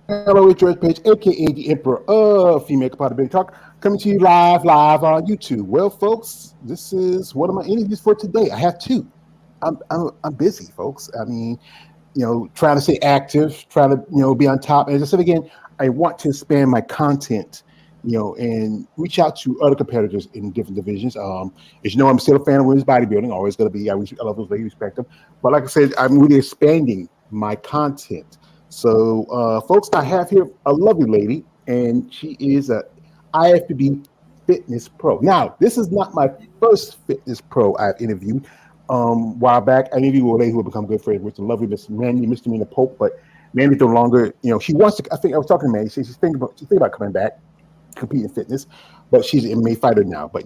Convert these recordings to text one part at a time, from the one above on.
Hello, it's George Page, aka the Emperor of Female Compatibility Talk, coming to you live on YouTube. Well, folks, this is one of my interviews for today. I have two. I'm busy, folks. I mean, trying to stay active, trying to be on top. And as I said again, I want to expand my content, and reach out to other competitors in different divisions. As you know, I'm still a fan of women's bodybuilding. Always going to be. I love those ladies, respect them. But like I said, I'm really expanding my content. So, folks, I have here a lovely lady, and she is a IFBB fitness pro. Now, this is not my first fitness pro I've interviewed. While back, I interviewed a lady who had become good friends with the lovely Miss Mandy, Misdemeanor Pope, but Mandy no longer, she wants to. I think I was talking to Mandy. She's thinking about coming back, compete in fitness, but she's an MMA fighter now. But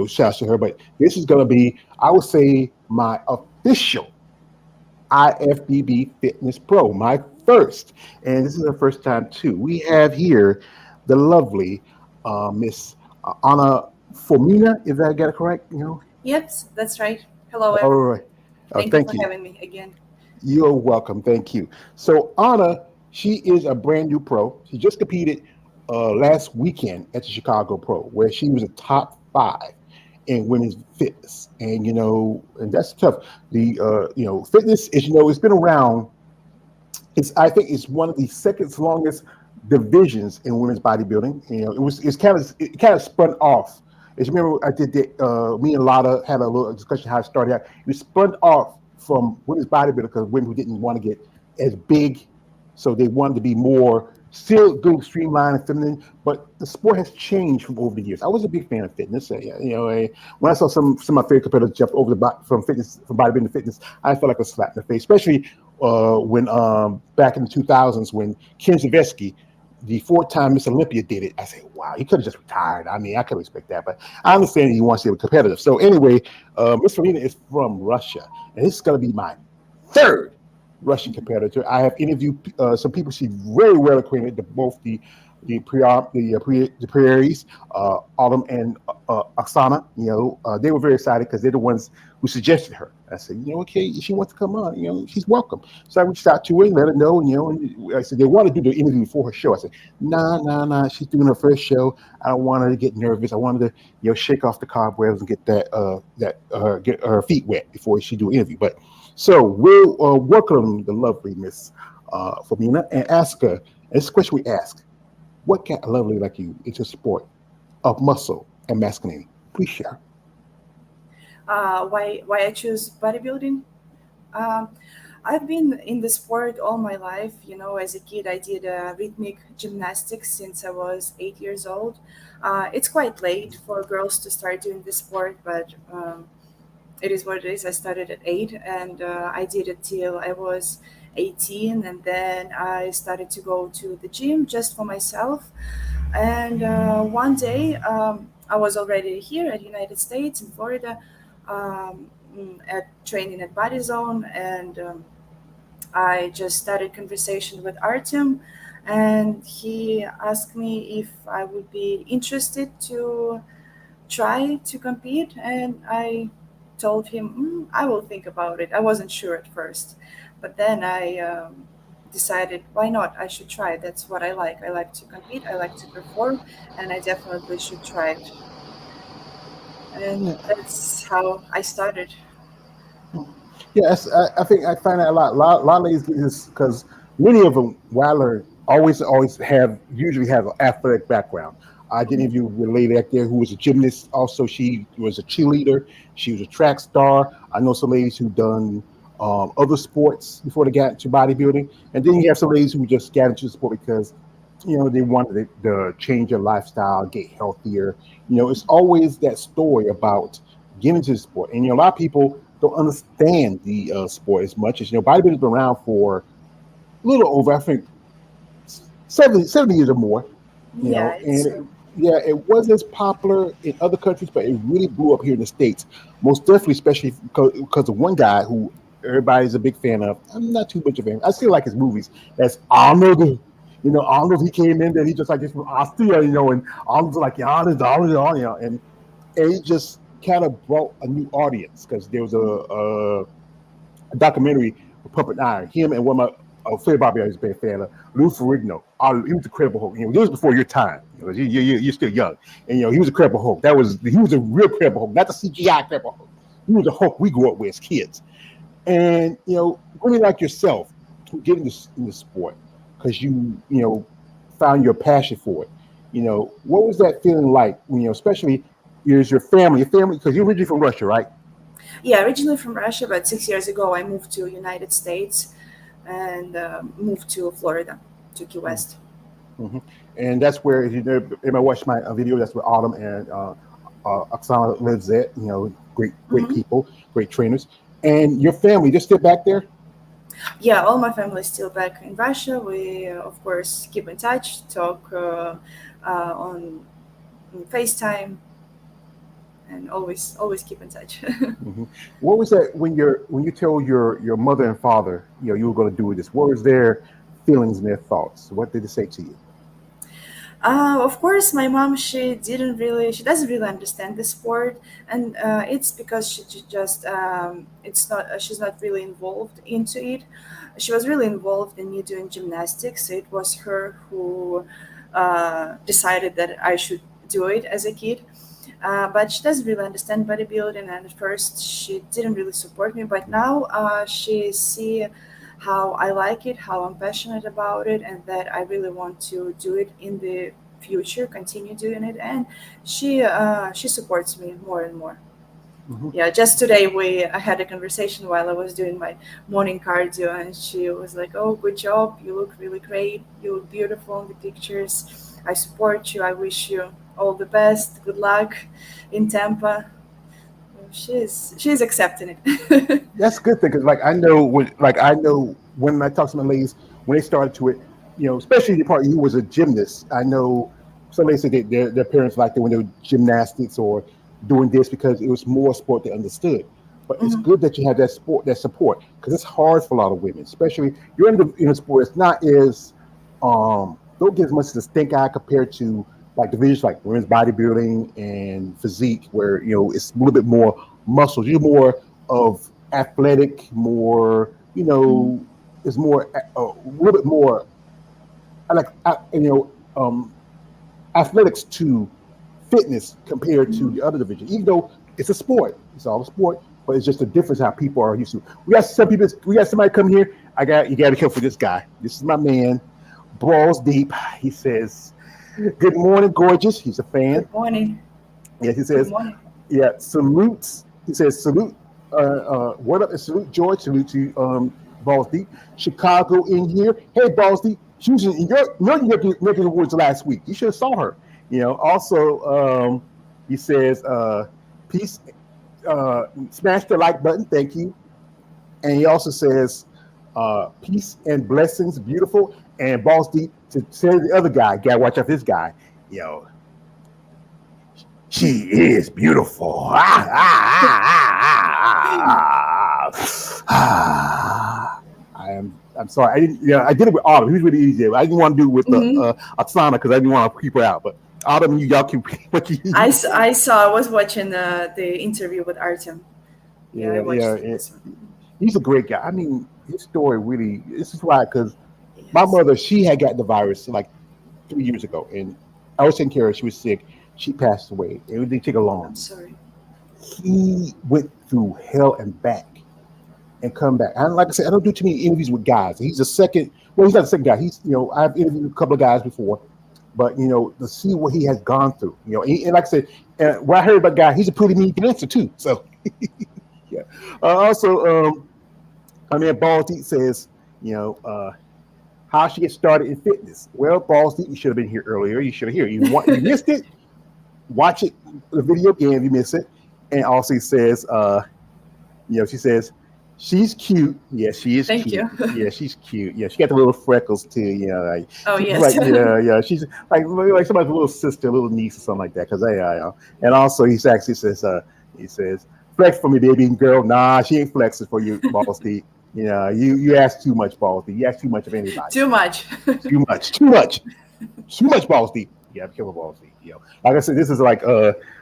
shouts to her. But this is going to be, I would say, my official IFBB Fitness Pro, my first, and this is her first time too. We have here the lovely Miss Anna Fomina. If I get it correct, Yes, that's right. Hello, all everyone. right. Thank you Thank for you. having me again. You're welcome. Thank you. So Anna, she is a brand new pro. She just competed last weekend at the Chicago Pro, where she was a top five in women's fitness. And and that's tough. The fitness is it's been around. I think it's one of the second longest divisions in women's bodybuilding. It's kind of spun off. As you remember, I did me and Lotta had a little discussion how it started out. It was spun off from women's bodybuilding because women who didn't want to get as big, so they wanted to be more still good, streamlined, and feminine. But the sport has changed from over the years. I was a big fan of fitness. When I saw some of my favorite competitors jump over from bodybuilding to fitness, I felt like a slap in the face, especially when back in the 2000s when Ken Zavetsky, the four-time Miss Olympia, did it. I said, wow, he could have just retired. I mean, I could respect that, but I understand he wants to be competitive. So anyway, Miss Fomina is from Russia, and this is going to be my third Russian competitor. I have interviewed some people she's very well acquainted, both the prairies, Autumn and Oksana. They were very excited because they're the ones who suggested her. I said, okay, if she wants to come on, she's welcome. So I reached out to her and let her know, and I said they want to do the interview before her show. I said, nah, she's doing her first show. I don't want her to get nervous. I wanted to, shake off the cobwebs and get get her feet wet before she do an interview. But so we'll welcome the lovely Miss Fomina and ask her. And this is a question we ask: what got a lovely like you into sport of muscle and masculinity? Please share. Why I choose bodybuilding? Um, I've been in the sport all my life. As a kid, I did rhythmic gymnastics since I was 8 years old. It's quite late for girls to start doing this sport, but it is what it is. I started at 8, and I did it till I was 18, and then I started to go to the gym just for myself. And one day, I was already here at United States in Florida, at training at Body Zone, and I just started conversation with Artem, and he asked me if I would be interested to try to compete, and I told him, I will think about it. I wasn't sure at first, but then I decided, why not? I should try. That's what I like. I like to compete, I like to perform, and I definitely should try it. And Yeah, that's how I started. yes, I think I find that a lot of ladies get this because many of them, what I learned, always usually have an athletic background. I did Mhm. interview with a lady back there who was a gymnast. Also, she was a cheerleader. She was a track star. I know some ladies who done other sports before they got into bodybuilding, and then you have some ladies who just got into the sport because they wanted to change their lifestyle, get healthier. It's always that story about getting into the sport, and a lot of people don't understand the sport as much as bodybuilding's been around for a little over, I think, 70 years or more. Yeah, And it's yeah, it wasn't as popular in other countries, but it really blew up here in the states. Most definitely, especially because of one guy who everybody's a big fan of. I'm not too much of a fan. I still like his movies. That's Arnold. Arnold. He came in there. He just like he's from Austria. And Arnold's like Arnold. And he just kind of brought a new audience because there was a documentary with Puppet Iron. Him and one of my Phil Bobby, I was a big fan of Lou Ferrigno. He was a Incredible Hulk. This was before your time. You're still young, and he was a Incredible Hulk. He was a real Incredible Hulk, not the CGI Incredible Hulk. He was a Hulk we grew up with as kids. And women like yourself who get in the sport because found your passion for it. What was that feeling like? Especially your family, because you're originally from Russia, right? Yeah, originally from Russia, but 6 years ago I moved to United States and moved to Florida, to Key West. Mm-hmm. And that's where, if you ever watch my video, that's where Autumn and Oksana lives at. Great Mm-hmm. people, great trainers. And your family, just step back there. Yeah, all my family is still back in Russia. We, of course, keep in touch, talk on FaceTime, and always keep in touch. Mm-hmm. What was that when you told your mother and father, you were going to do this? What was their feelings and their thoughts? What did they say to you? Of course, my mom, she doesn't really understand the sport, and it's because she's not really involved into it. She was really involved in me doing gymnastics, so it was her who decided that I should do it as a kid. But she doesn't really understand bodybuilding, and at first she didn't really support me. But now she see how I like it, how I'm passionate about it, and that I really want to do it in the future, continue doing it, and she supports me more and more. Mm-hmm. Yeah, just today I had a conversation while I was doing my morning cardio, and she was like, "Oh, good job! You look really great. You look beautiful in the pictures. I support you. I wish you all the best. Good luck in Tampa." She's accepting it. That's a good thing because, I know when I talk to my ladies when they started to it, especially the part you was a gymnast. I know some ladies said that their parents liked it when they were gymnastics or doing this because it was more sport they understood. But it's Mhm. good that you have that support because it's hard for a lot of women, especially you're in the sport. It's not as don't get as much as a stink eye compared to like divisions like women's bodybuilding and physique, where it's a little bit more muscles. You're more of athletic, more Mhm. it's more a little bit more. I like athletics to fitness compared to Mhm. the other division. Even though it's a sport, it's all a sport, but it's just a difference how people are used to. We got somebody come here. You got to care for this guy. This is my man, balls deep. He says, "Good morning, gorgeous." He's a fan. Good morning. Yeah, he Good says, morning. "Yeah, salutes." He says, "Salute." What up? And salute, George. Salute to balls deep. Chicago in here. Hey, balls deep. She was in your neck of the woods last week. You should have saw her. Also, he says, peace, smash the like button. Thank you. And he also says, peace and blessings, beautiful. And balls deep to say the other guy, gotta watch out for this guy. You know, she is beautiful. I'm sorry. I didn't. I did it with Autumn. He was really easy. I didn't want to do it with the Hmm. Oksana because I didn't want to keep her out. But Autumn, y'all can. I saw. I was watching the interview with Artem. Yeah, I Yeah. watched this one. He's a great guy. I mean, his story really. This is why, because my Yes. mother, she had gotten the virus like 3 years ago, and I was taking care of her. She was sick. She passed away. It didn't take her long. I'm sorry. He went through hell and back and come back. And like I said, I don't do too many interviews with guys. He's the second. Well, he's not the second guy. I've interviewed a couple of guys before, but to see what he has gone through. And like I said, what I heard about guy, he's a pretty mean dancer too. So yeah. Also, I mean, Balls Deep says, how she get started in fitness. Well, Balls Deep, you should have been here earlier. You should have here. You missed it. Watch it, the video again if you miss it. And also he says, she says, she's cute. Yeah, she is Thank cute. you. Yeah, she's cute. Yeah, she got the little freckles too. Oh She's yes. like, yeah. She's like somebody's little sister, little niece or something like that. Because and also he says, flex for me, baby girl. Nah, she ain't flexing for you, Balls Deep. You ask too much, Balls Deep. You ask too much of anybody. Too much. Too much, Balls Deep. Yeah, I'm killing Balls Deep. Like I said, this is like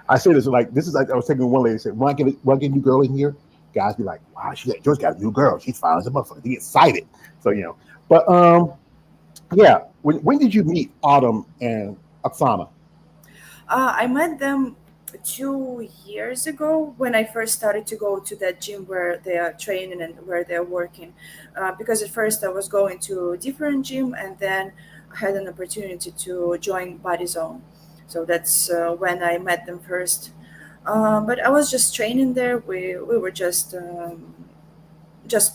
I say this like I was taking one lady said, when I get a new girl in here, guys be like, "Wow, George got a new girl. She's fine as a motherfucker." They get excited. So but yeah. When did you meet Autumn and Oksana? I met them 2 years ago when I first started to go to that gym where they are training and where they're working. Because at first I was going to a different gym and then I had an opportunity to join Body Zone. So that's when I met them first. But I was just training there. We were just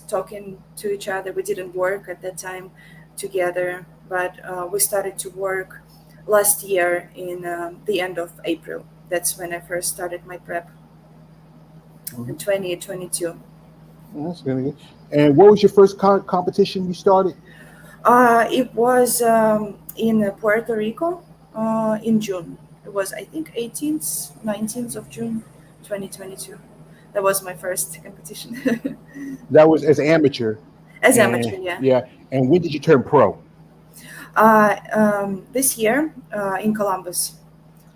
talking to each other. We didn't work at that time together, but we started to work last year in the end of April. That's when I first started my prep in Mhm. 2022. That's really good. And what was your first competition you started? It was in Puerto Rico in June. It was, I think, 18th, 19th of June, 2022. That was my first competition That was as amateur, as and amateur, yeah. yeah. And when did you turn pro? This year in Columbus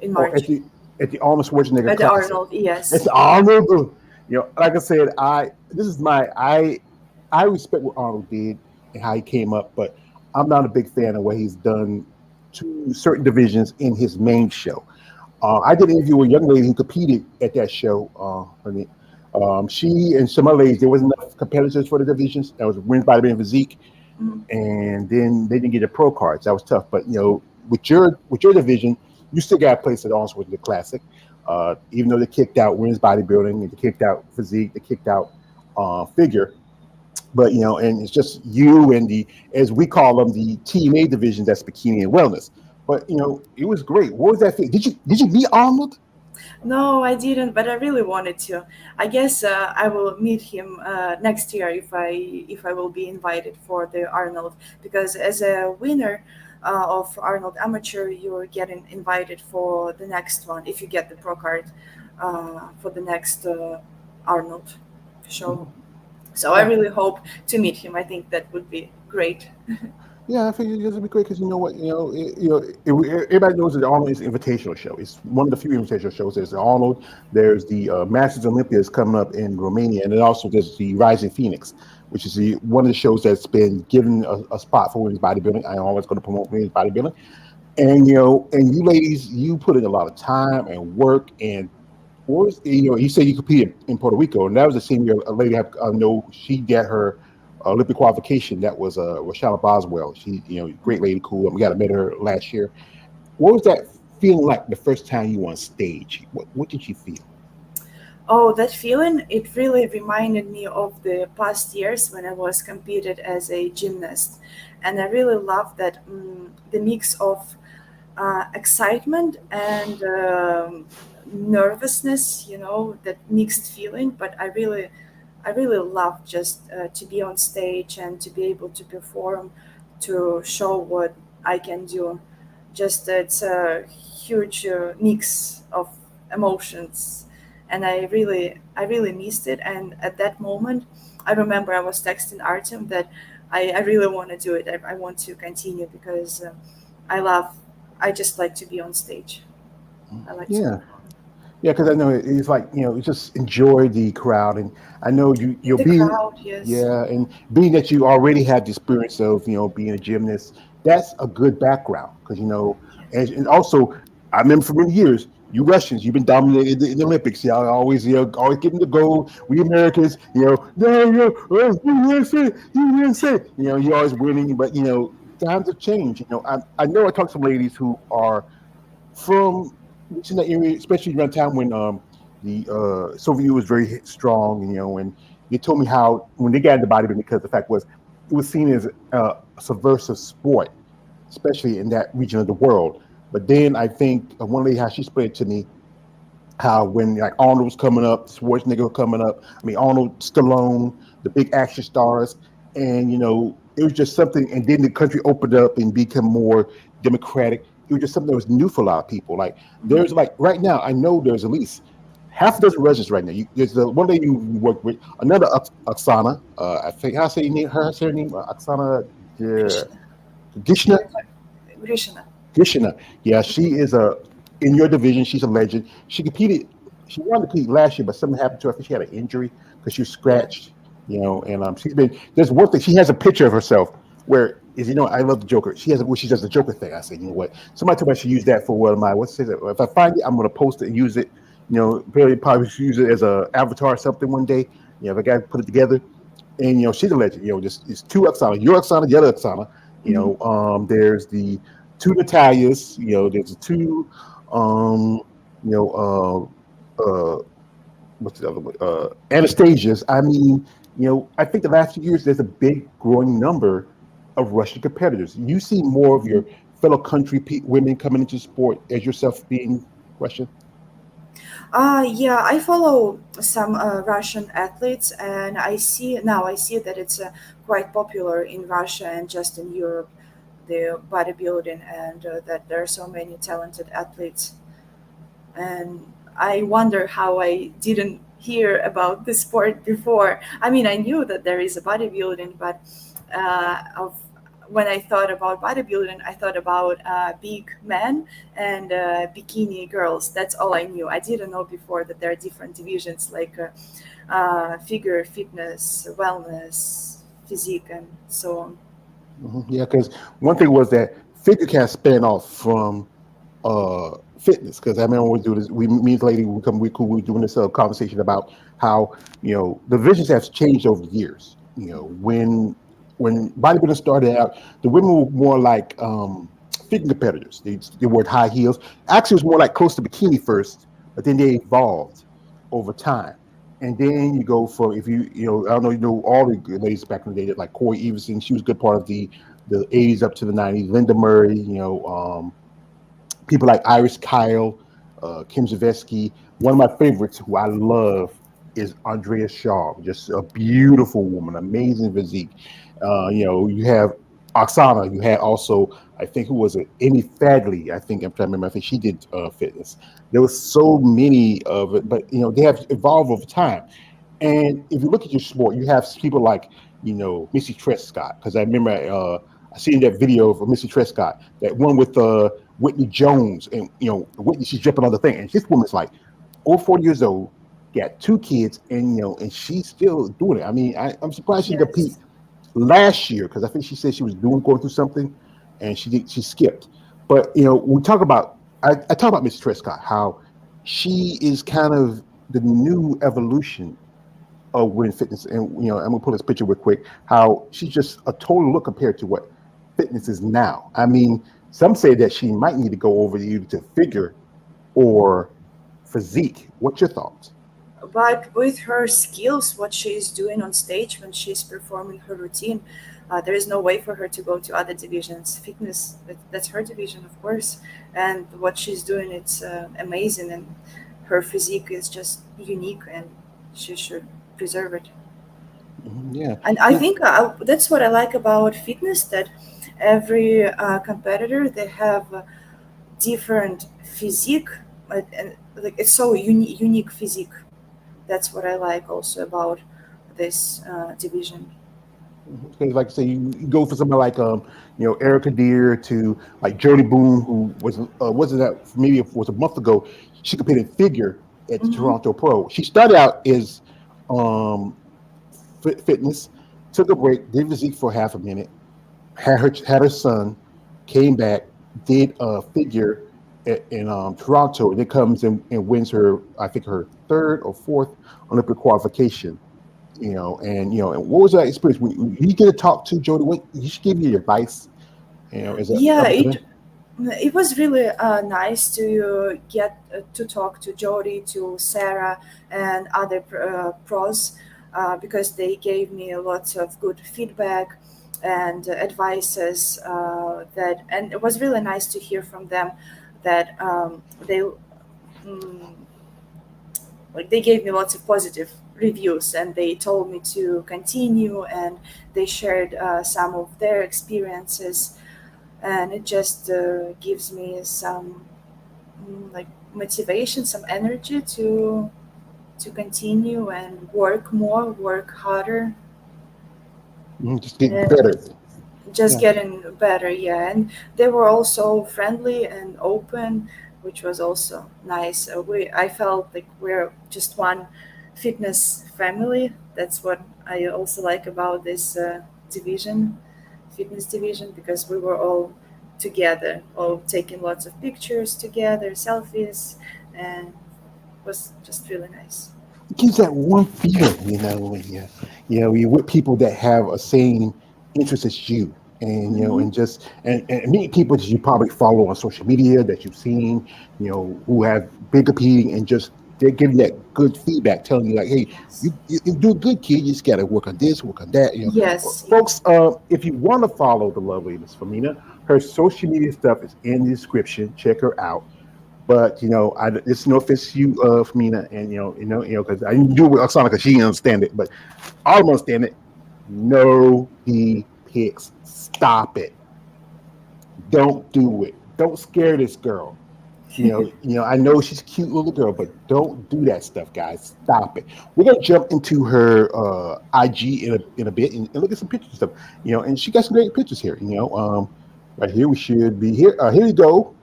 in Oh, March at the Arnold Schwarzenegger at the Classic. Arnold. It's Yes. the Arnold. Like I said, I this is my I respect what Arnold did and how he came up, but I'm not a big fan of what he's done to certain divisions in his main show. I did an interview with a young lady who competed at that show. She and some other ladies, there wasn't enough competitors for the divisions. That was women's bodybuilding physique, Mhm. and then they didn't get the pro cards. That was tough. But with your division, you still got a place at also with the classic. Even though they kicked out women's bodybuilding and they kicked out physique, they kicked out figure. But and it's just you and the as we call them the Team A division, that's bikini and wellness. But it was great. What was that? Did you meet Arnold? No, I didn't, but I really wanted to. I guess I will meet him next year if I will be invited for the Arnold, because as a winner of Arnold Amateur, you're getting invited for the next one if you get the pro card for the next Arnold show. Mhm. So I Yeah. really hope to meet him. I think that would be great. Yeah, I figured this would be great because you know what, everybody knows that the Arnold is an invitational show. It's one of the few invitational shows. There's the Arnold, there's the Masters Olympias coming up in Romania, and then also there's the Rising Phoenix, which is one of the shows that's been given a spot for women's bodybuilding. I'm always going to promote women's bodybuilding, and and you ladies, you put in a lot of time and work and you said you competed in Puerto Rico, and that was the same year a lady I know she got her Olympic qualification. That was Rochelle Boswell. She, great lady, cool. We got to meet her last year. What was that feeling like the first time you were on stage? What did you feel? Oh, that feeling, it really reminded me of the past years when I was competed as a gymnast. And I really love that the mix of excitement and nervousness, that mixed feeling. But I really love just to be on stage and to be able to perform, to show what I can do. Just it's a huge mix of emotions, and I really missed it. And at that moment, I remember I was texting Artem that I really want to do it. I want to continue because I love. I just like to be on stage. I like to Yeah, perform. yeah, because I know it's like you just enjoy the crowd, and I know you're The being crowd, yes. yeah, and being that you already have the experience of being a gymnast, that's a good background because and also I remember for many years you Russians, you've been dominated in the Olympics. Y'all always getting the gold. We Americans, no, you didn't say, you didn't say, you're always winning, but times have changed. I know I talked to some ladies who are from which in that area, especially around time when the Soviet Union was very strong, and they told me how when they got into bodybuilding, because the fact was it was seen as a subversive sport, especially in that region of the world. But then I think one lady how she explained it to me how when like Arnold was coming up, Schwarzenegger was coming up. I mean Arnold, Stallone, the big action stars, and it was just something. And then the country opened up and became more democratic. It was just something that was new for a lot of people. Like there's like right now, I know there's at least half a dozen residents right now. There's the one lady you work with, another Oksana. I think how I say her name, Oksana Krishna. Gishna. Krishna. Gishna. Yeah, she is in your division. She's a legend. She competed. she wanted to compete last year, but something happened to her. I think she had an injury because she was Yeah. scratched, and she's been. There's one thing. She has a picture of herself where is I love the Joker. She has where she does the Joker thing. I said, you know what? Somebody told me I should use that for one of my what's it? If I find it, I'm going to post it and use it. Probably should use it as a avatar or something one day. If I got to put it together. And she's a legend. Just it's two Oksana, your Oksana, the other Oksana. Mhm. There's the two Natalias. There's the two. Um, you know, what's the other one? Anastasias. I mean, I think the last few years there's a big growing number of Russian competitors. You see more of your fellow country women coming into sport as yourself being Russian. Yeah, I follow some Russian athletes, and I see that it's quite popular in Russia and just in Europe, the bodybuilding, and that there are so many talented athletes. And I wonder how I didn't hear about this sport before. I mean, I knew that there is a bodybuilding, but of when I thought about bodybuilding, I thought about big men and bikini girls. That's all I knew. I didn't know before that there are different divisions like figure, fitness, wellness, physique, and so on. Yeah, because one thing was that figure can span off from fitness. Because I remember we do this. Me and this lady, we cool. We were doing this conversation about how the visions have changed over the years. When bodybuilding started out, the women were more like fitting competitors. They wore high heels. Actually, it was more like close to bikini first, but then they evolved over time. And then you go for if I don't know all the good ladies back in the day like Corey Everson. She was a good part of the 80s up to the 90s. Linda Murray, people like Iris Kyle, Kim Zavetsky. One of my favorites, who I love, is Andrea Shaw. Just a beautiful woman, amazing physique. You have Oksana. You had also, I think, who was it? Amy Fadley. I think I'm trying to remember. I think she did fitness. There was so many of it, but they have evolved over time. And if you look at your sport, you have people like, Missy Trescott, because I remember I seen that video of Missy Trescott, that one with Whitney Jones, and Whitney, she's jumping on the thing, and this woman's like over 40 years old, got two kids, and and she's still doing it. I mean, I'm surprised she didn't compete Yes. last year because I think she said she was going through something, and she skipped. But we talk about I talk about Miss Trescott, how she is kind of the new evolution of women fitness. And I'm gonna pull this picture real quick. How she's just a total look compared to what fitness is now. I mean, some say that she might need to go over either to figure or physique. What's your thoughts? But with her skills, what she is doing on stage when she's performing her routine, there is no way for her to go to other divisions. Fitness, that's her division, of course. And what she's doing, it's amazing. And her physique is just unique, and she should preserve it. Yeah. And I Yeah. think that's what I like about fitness, that every competitor, they have different physique, and like it's so unique physique. That's what I like also about this division. Because like I say, you go for somebody like Erica Deer to like Jody Boone, who wasn't that maybe it was a month ago. She competed figure at the Hmm. Toronto Pro. She started out as um, fitness, took a break, did physique for half a minute, had her son, came back, did a figure in Toronto, and it comes and wins her, I think, her third or fourth Olympic qualification. And what was that experience? When you get to talk to Jody, what you should give you advice, as a Yeah, up and coming. it was really nice to get to talk to Jody, to Sarah, and other pros, because they gave me lots of good feedback and advices, and it was really nice to hear from them that they mm, like they gave me lots of positive reviews, and they told me to continue, and they shared some of their experiences, and it just gives me some like motivation, some energy to continue and work more, work harder, Just get and better. just Yeah. getting better. Yeah, and they were also friendly and open which was also nice. I felt like we're just one fitness family. That's what I also like about this division, fitness division, because we were all together, all taking lots of pictures together, selfies, and it was just really nice. It gives that one feeling, when you're with people that have a same interest as you, and Hmm. and meet people that you probably follow on social media that you've seen, who have been competing, and just they give you that good feedback, telling you like, hey, Yes. you do good, kid. You just got to work on this, work on that. Yes. Folks, if you want to follow the lovely Miss Famina, her social media stuff is in the description. Check her out. But it's no offense to you, Famina, and because I didn't do it with Oksana because she didn't understand it, but I don't understand it. No, he picks. Stop it. Don't do it. Don't scare this girl. I know she's a cute little girl, but don't do that stuff, guys. Stop it. We're gonna jump into her IG in a bit and look at some pictures and stuff. And she got some great pictures here. Right here we should be here. Here you go.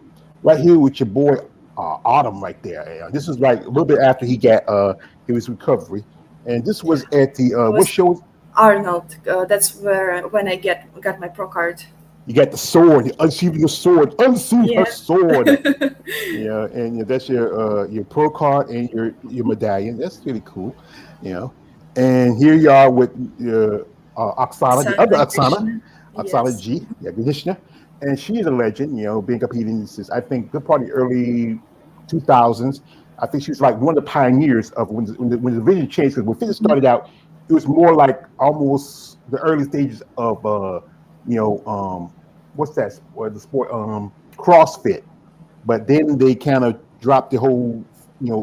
Right here with your boy Autumn right there. This is like a little bit after he was recovery, and this was at the It what was show? Arnold. That's where when I got my pro card. You got the sword, unsheath your sword, unsheath her Yeah. sword. Yeah, and that's your pro card and your medallion. That's really cool, you know. And here you are with Oksana, the other Sana Oksana, Krishna. Oksana Yes. G, yeah, Krishna, and she's a legend. Being competing since I think good part of the early 2000s. I think she was like one of the pioneers of when the division changed. Because when fitness Mhm. started out, it was more like almost the early stages of you know what's that? The sport CrossFit, but then they kind of dropped the whole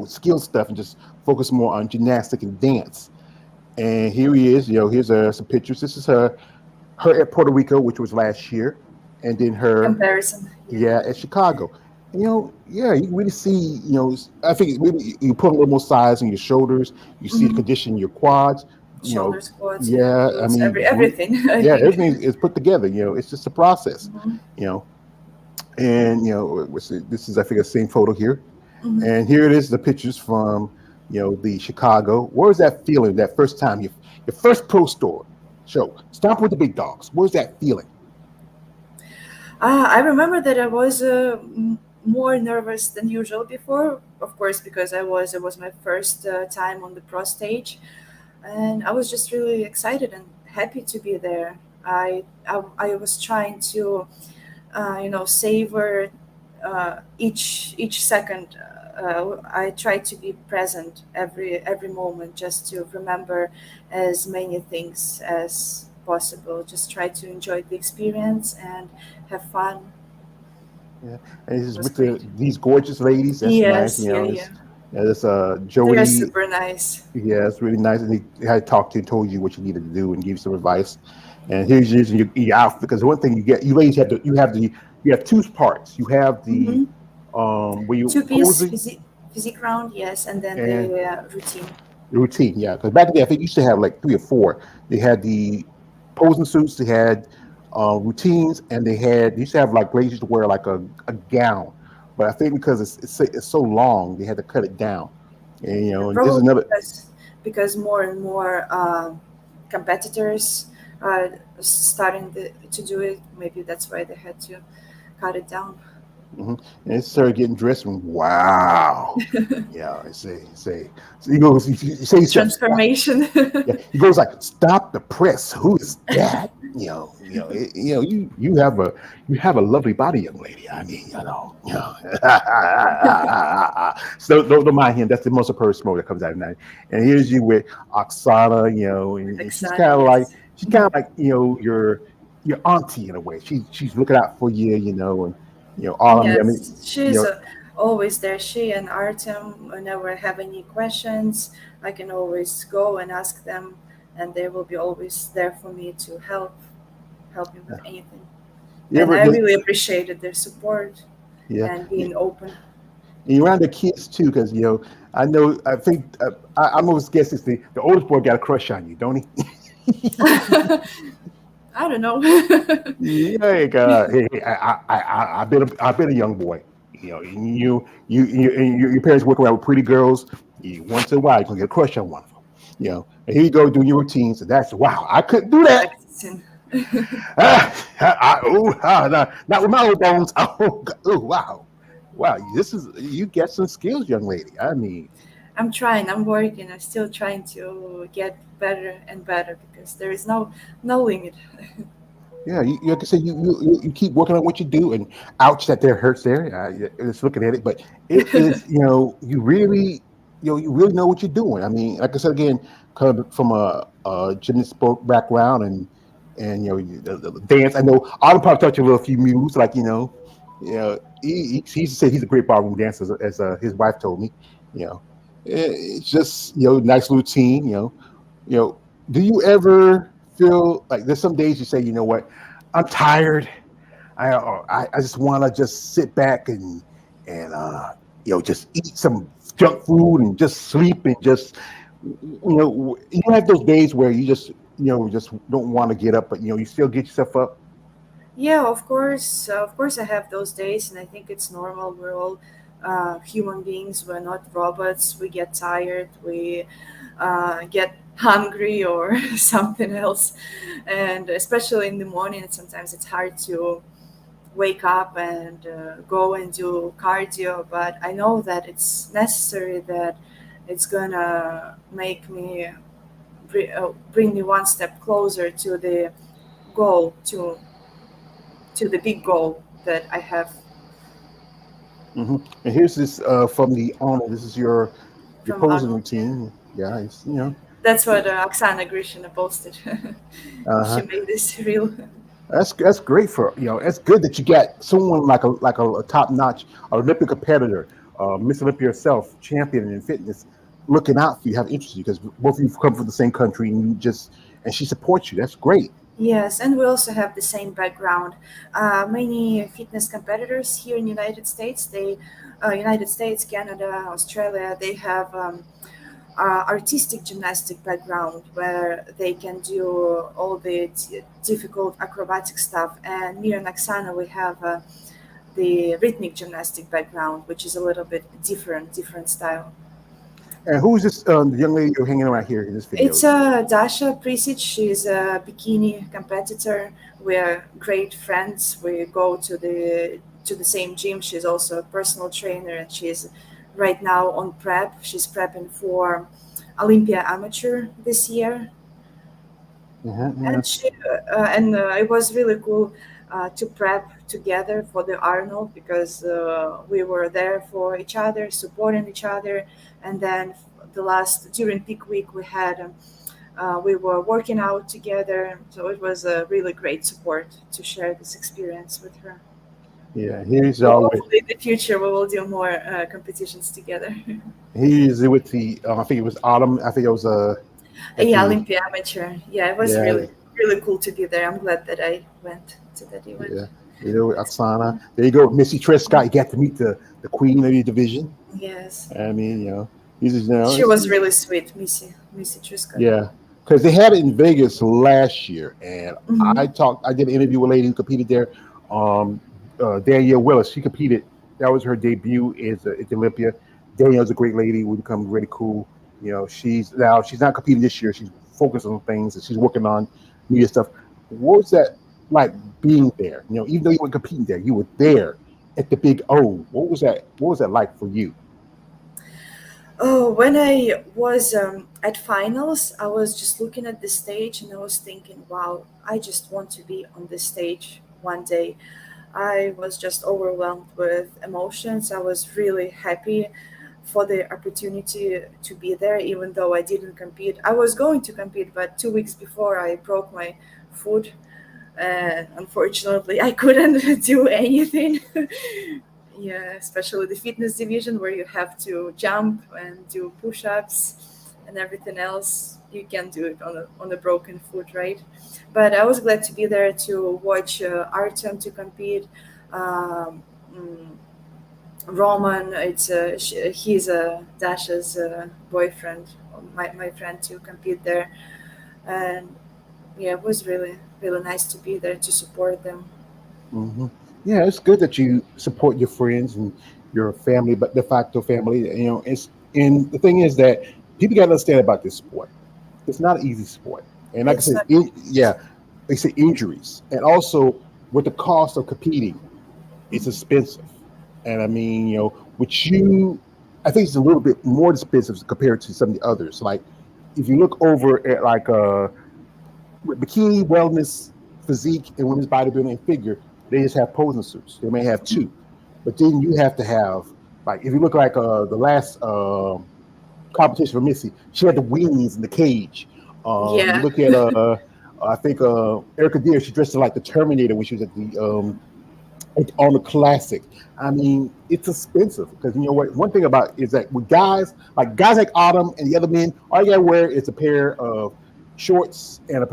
skill stuff and just focus more on gymnastic and dance. And here he is. Here's some pictures. This is her at Puerto Rico, which was last year, and then her, Comparison. Yeah. yeah, at Chicago. Yeah, you can really see. I think maybe you put a little more size on your shoulders. You see the Hmm. condition in your quads. You know, Shoulder squats. Yeah. yeah. I Glutes. mean, Everything. I yeah, think. everything is put together. It's just a process. Hmm. You know, and this is I think the same photo here. Hmm. And here it is, the pictures from the Chicago. What was that feeling that first time your first pro store show? Stomp with the big dogs. What was that feeling? I remember that I was more nervous than usual before. Of course, because it was my first time on the pro stage, and I was just really excited and happy to be there. I was trying to savor each second. I try to be present every moment, just to remember as many things as possible. Just try to enjoy the experience and have fun. Yeah, and this It is was with great. these gorgeous ladies. That's nice. Yes, yeah, yeah. It's yeah, that's They are Jody. super nice. Yeah, it's really nice. And he had talked to you, told you what you needed to do, and give you some advice. And here's using your outfit because the one thing you ladies you have two parts. You have the Mm-hmm. where you Two piece posing physique round, yes, and then and the routine. routine. Yeah, because back then I think you used to have like three or four. They had the posing suits, they had routines, and they used to have like ladies used to wear like a gown. But I think because it's so long, they had to cut it down. And Yeah, and this is probably another. because more and more competitors are starting to do it. Maybe that's why they had to cut it down. Hmm. And it started getting dressed and wow. Yeah, I say. So he goes, he says, stop. Transformation. Yeah, he goes like, stop the press. Who is that? You have a lovely body, young lady. I mean, so don't mind him. That's the most of her smoke that comes out of night. And here's you with Oksana, With and Oksana, yes. she's kind of like your auntie in a way. She's looking out for you, and all of them. I mean, Yes, she's always there. She and Artem, whenever I have any questions, I can always go and ask them, and they will be always there for me to help me with anything. you And ever I just really appreciated their support yeah. and being open. And you're around the kids too, because I think I'm always guessing the oldest boy got a crush on you, don't he? I don't know. Yeah, hey, I've been a young boy. Your parents work around with pretty girls. Once in a while, you're gonna get a crush on one of them. And here you go doing your routines, and that's wow. I couldn't do that. Practicing. Not with my old bones. Oh, wow, wow. This is you get some skills, young lady. I mean, I'm trying. I'm working. I'm still trying to get better and better because there is no limit. yeah. Like I said, you keep working on what you do, and ouch, that there hurts there. Just looking at it, but it is you really know what you're doing. I mean, like I said again, coming from a gymnast sport background, and the dance. I know I'll probably taught you a little few moves, like he said he's a great ballroom dancer, as his wife told me. You know, it's just nice routine. You know, do you ever feel like there's some days you say, you know what, I'm tired. I just want to just sit back and just eat some junk food and just sleep and just you have those days where you just don't want to get up, but you still get yourself up. Yeah, of course. Of course, I have those days, and I think it's normal. We're all human beings. We're not robots. We get tired. We get hungry or something else, and especially in the morning, sometimes it's hard to wake up and go and do cardio. But I know that it's necessary. That it's gonna make me bring me one step closer to the goal to the big goal that I have And here's this from the owner. This is your from posing Arnold. Yeah. routine. Yeah, That's what Oksana Grishina posted. uh She made this reel. That's great for It's good that you got someone like a top notch Olympic competitor, Miss Olympia herself, champion in fitness, looking out for you, have interest in you because both of you come from the same country and she supports you. That's great. Yes, and we also have the same background. Many fitness competitors here in United States, United States, Canada, Australia, they have artistic gymnastic background where they can do all the difficult acrobatic stuff. And me and Oksana, we have the rhythmic gymnastic background, which is a little bit different style. And who's this young lady you're hanging around here in this video? It's Dasha Prisic. She's a bikini competitor. We're great friends. We go to the same gym. She's also a personal trainer, and she's right now on prep. She's prepping for Olympia Amateur this year, Yeah. and it was really cool to prep together for the Arnold because we were there for each other, supporting each other, and then the last during peak week we were working out together, so it was a really great support to share this experience with her. Yeah, here's So all with hopefully in the future we will do more competitions together. here's with the I think it was Autumn. I think it was at Yeah, the Olympia Amateur. Yeah, it was yeah really cool to be there. I'm glad that I went to that event. yeah Oksana. There you go, Missy Trescott. You got to meet the queen of your division. Yes. I mean, he's just, She was really sweet, Missy Triscott. yeah, because they had it in Vegas last year, and Hmm. I did an interview with a lady who competed there, um, Danielle Willis. She competed. That was her debut at Olympia. Danielle's a great lady. We become really cool. She's not competing this year. She's focused on things and she's working on media stuff. What was that like being there? Even though you weren't competing there, you were there at the Big O. What was that like for you? Oh, when I was at finals, I was just looking at the stage and I was thinking, wow, I just want to be on this stage one day. I was just overwhelmed with emotions. I was really happy for the opportunity to be there, even though I didn't compete. I was going to compete, but 2 weeks before I broke my foot, and unfortunately, I couldn't do anything. Yeah, especially the fitness division where you have to jump and do push-ups and everything else. You can't do it on a broken foot, right? But I was glad to be there to watch Artem to compete. Um, mm, Roman, he's Dasha's boyfriend, my friend to compete there, and yeah, it was really nice to be there to support them. Hmm. Yeah, it's good that you support your friends and your family, but de facto family. It's and the thing is that people got to understand about this sport. It's not an easy sport, and like I It's said, not. yeah, they say injuries, and also with the cost of competing, it's expensive. And I mean, with you, I think it's a little bit more expensive compared to some of the others. Like if you look over at like with bikini, wellness, physique, and women's bodybuilding and figure, they just have posing suits. They may have two, but then you have to have like if you look like the last competition for Missy, she had the wings in the cage. You Yeah. look at I think Erica Deer, she dressed like the Terminator when she was at the on the classic. I mean, it's expensive because you know what? One thing about is that with guys like Autumn and the other men, all you gotta wear is a pair of shorts and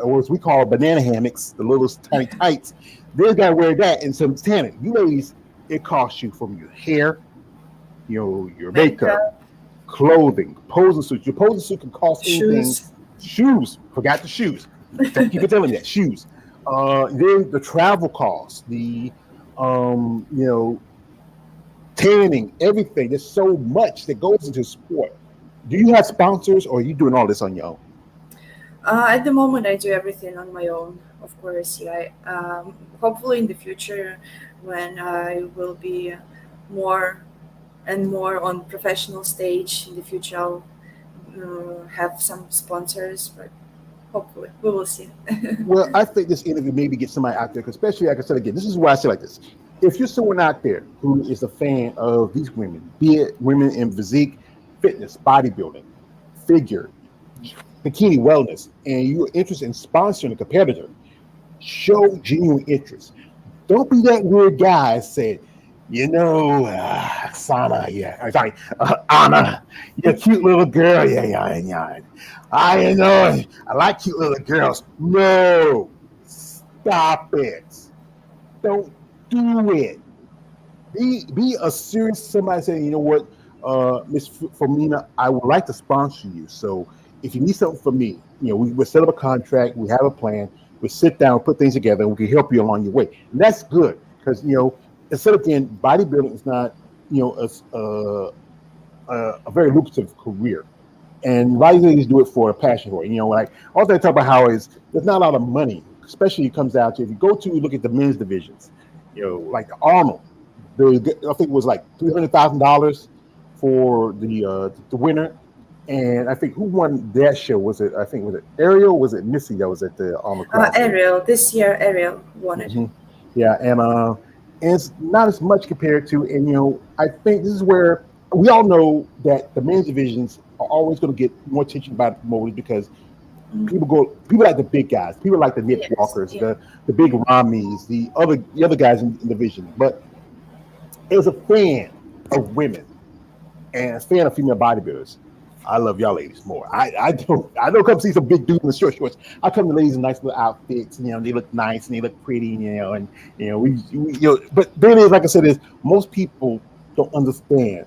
or as we call banana hammocks, the little tiny tights. They gotta wear that and some tanning. You ladies, it costs you from your hair, your makeup, Makeup, clothing, posing suits. Your posing suit can cost anything. shoes. Shoes, forgot the shoes. Thank you for telling me that. Shoes. Then the travel costs, the um, you know, tanning, everything. There's so much that goes into sport. Do you have sponsors or are you doing all this on your own? At the moment, I do everything on my own. Of course, yeah. Hopefully, in the future, when I will be more and more on professional stage in the future, I'll have some sponsors. But hopefully, we will see. Well, I think this interview maybe get somebody out there, 'cause especially like I said again, this is why I say like this. If you're someone out there who is a fan of these women, be it women in physique, fitness, bodybuilding, figure, bikini wellness, and you're interested in sponsoring a competitor, show genuine interest. Don't be that weird guy that said, Sana, yeah, I'm sorry, Anna, you're a cute little girl, yeah, yeah, yeah. I know, I like cute little girls. No, stop it. Don't do it. Be a serious somebody saying, you know what, Miss Fomina, I would like to sponsor you. So if you need something from me, we set up a contract, we have a plan, we sit down, put things together, and we can help you along your way. And that's good because instead of again, bodybuilding is not you know a very lucrative career. And a lot of ladies do it for a passion for it. Like also they talk about how is there's not a lot of money, especially it comes out to if you go to look at the men's divisions, like the Arnold, I think it was like $300,000 for the winner. And I think who won that show was it? I think was it Ariel? Was it Missy that was at the Arnold Classic? Ariel, this year, Ariel won it. Hmm. Yeah, and it's not as much compared to, and I think this is where we all know that the men's divisions are always going to get more attention by the promoters because Mm. people like the big guys, people like the Nick Yes, Walkers, yeah. the big Ramis, the other guys in the division. But as a fan of women and a fan of female bodybuilders, I love y'all ladies more. I don't come see some big dudes in the short shorts. I come to ladies in nice little outfits. They look nice and they look pretty. And But then is like I said, is most people don't understand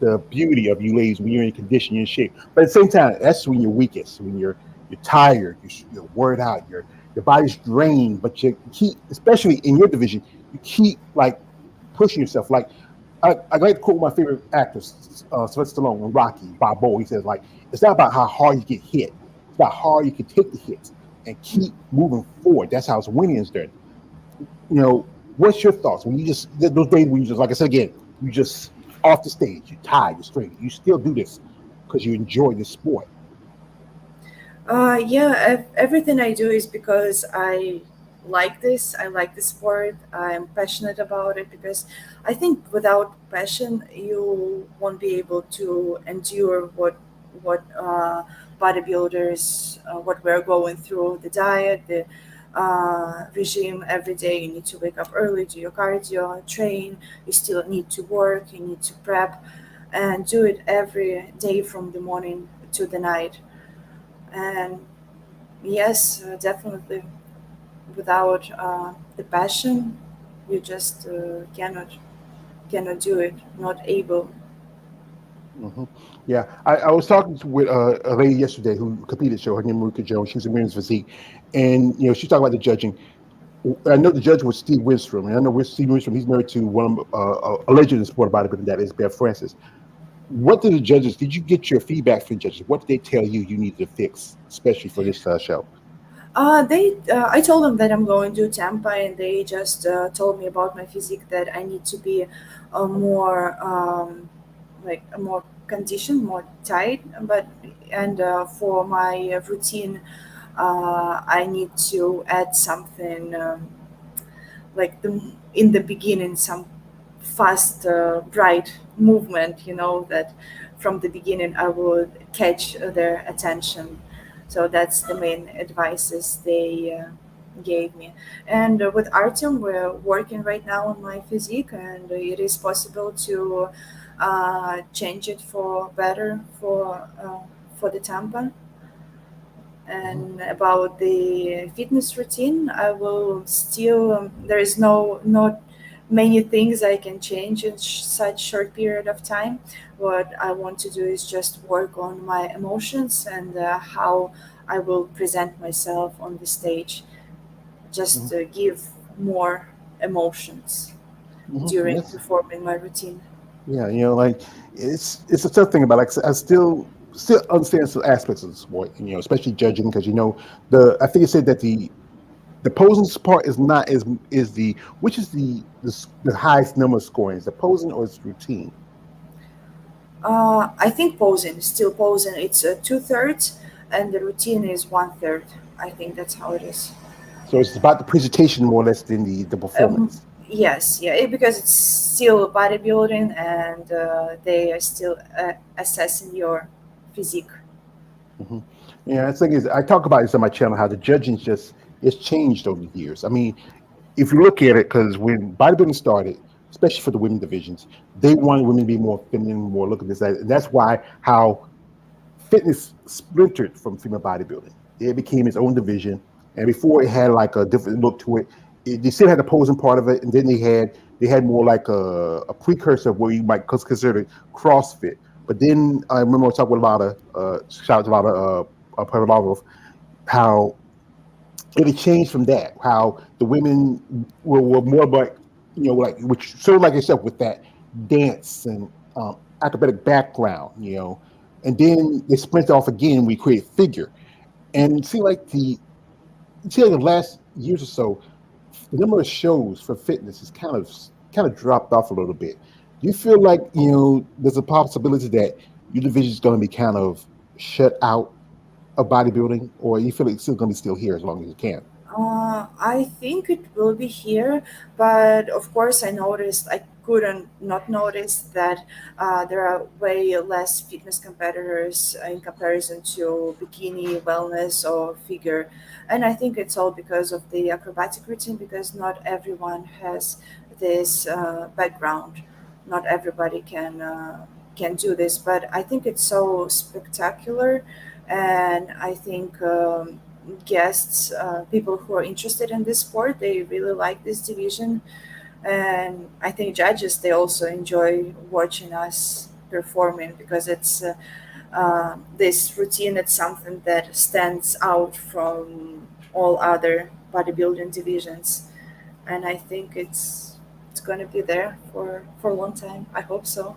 the beauty of you ladies when you're in condition, you're in shape. But at the same time, that's when you're weakest, when you're tired, you're worn out, your body's drained. But you keep, especially in your division, you keep like pushing yourself. Like I like to quote my favorite actress, Sylvester Stallone, in Rocky Balboa. He says, like, it's not about how hard you get hit; it's about how hard you can take the hits and keep moving forward. That's how it's winning is done. What's your thoughts when you just those days when you just, like I said again, you just off the stage, you're tired, you're straight, you still do this because you enjoy the sport. Yeah, everything I do is because I like this. I like the sport. I'm passionate about it because I think without passion, you won't be able to endure what bodybuilders what we're going through. The diet, the regime every day. You need to wake up early, do your cardio, train. You still need to work. You need to prep, and do it every day from the morning to the night. And yes, definitely. Without the passion, you just cannot do it. Not able. Hmm. Yeah, I was talking with a lady yesterday who competed show. Her name is Marika Jones. She was in women's physique, and she's talking about the judging. I know the judge was Steve Winstrom, and I know with Steve Winstrom, he's married to one of a legend in sport bodybuilding, that is Bev Francis. What did the judges? Did you get your feedback from the judges? What did they tell you you needed to fix, especially for this show? I told them that I'm going to Tampa, and they just told me about my physique, that I need to be more like more conditioned, more tight. But and for my routine, I need to add something. Like in the beginning, some fast bright movement, that from the beginning I would catch their attention. So that's the main advices they gave me. And with Artem, we're working right now on my physique, and it is possible to change it for better for the Tampa. Mhm. And about the fitness routine, I will still there is not many things I can change in such short period of time. What I want to do is just work on my emotions, and how I will present myself on the stage, just Mhm. to give more emotions Mhm. during Yes. performing my routine. Yeah, like it's a tough thing about, like I still understand some aspects of the sport, especially judging, because the I think it said that the posing part is not as is the which is the highest number of scoring, is the posing or is routine. I think posing, still posing, it's 2/3, and the routine is 1/3. I think that's how it is. So it's about the presentation more or less than the performance. Yes, yeah, because it's still bodybuilding, and they are still assessing your physique. Hmm. Yeah, the thing is, I talk about this on my channel how the judging just it's changed over the years. I mean, if you look at it, because when bodybuilding started, especially for the women divisions, they wanted women to be more feminine, more look at this, that. And that's why how fitness splintered from female bodybuilding. It became its own division, and before it had like a different look to it. They still had the posing part of it, and then they had more like a precursor of what you might consider CrossFit. But then I remember I was talking with a lot of shout out to a lot of Pavlov, how it had changed from that. How the women were more like like which sort of like yourself with that dance and acrobatic background, and then they splintered off again. We created figure, and see like the last years or so, the number of shows for fitness has kind of dropped off a little bit. Do you feel like there's a possibility that your division is going to be kind of shut out of bodybuilding, or you feel like it's still going to be still here as long as it can? I think it will be here, but of course, I noticed I couldn't not notice that there are way less fitness competitors in comparison to bikini, wellness, or figure, and I think it's all because of the acrobatic routine. Because not everyone has this background, not everybody can do this, but I think it's so spectacular, and I think. Guests, people who are interested in this sport, they really like this division, and I think judges they also enjoy watching us performing, because it's this routine. It's something that stands out from all other bodybuilding divisions, and I think it's going to be there for a long time. I hope so.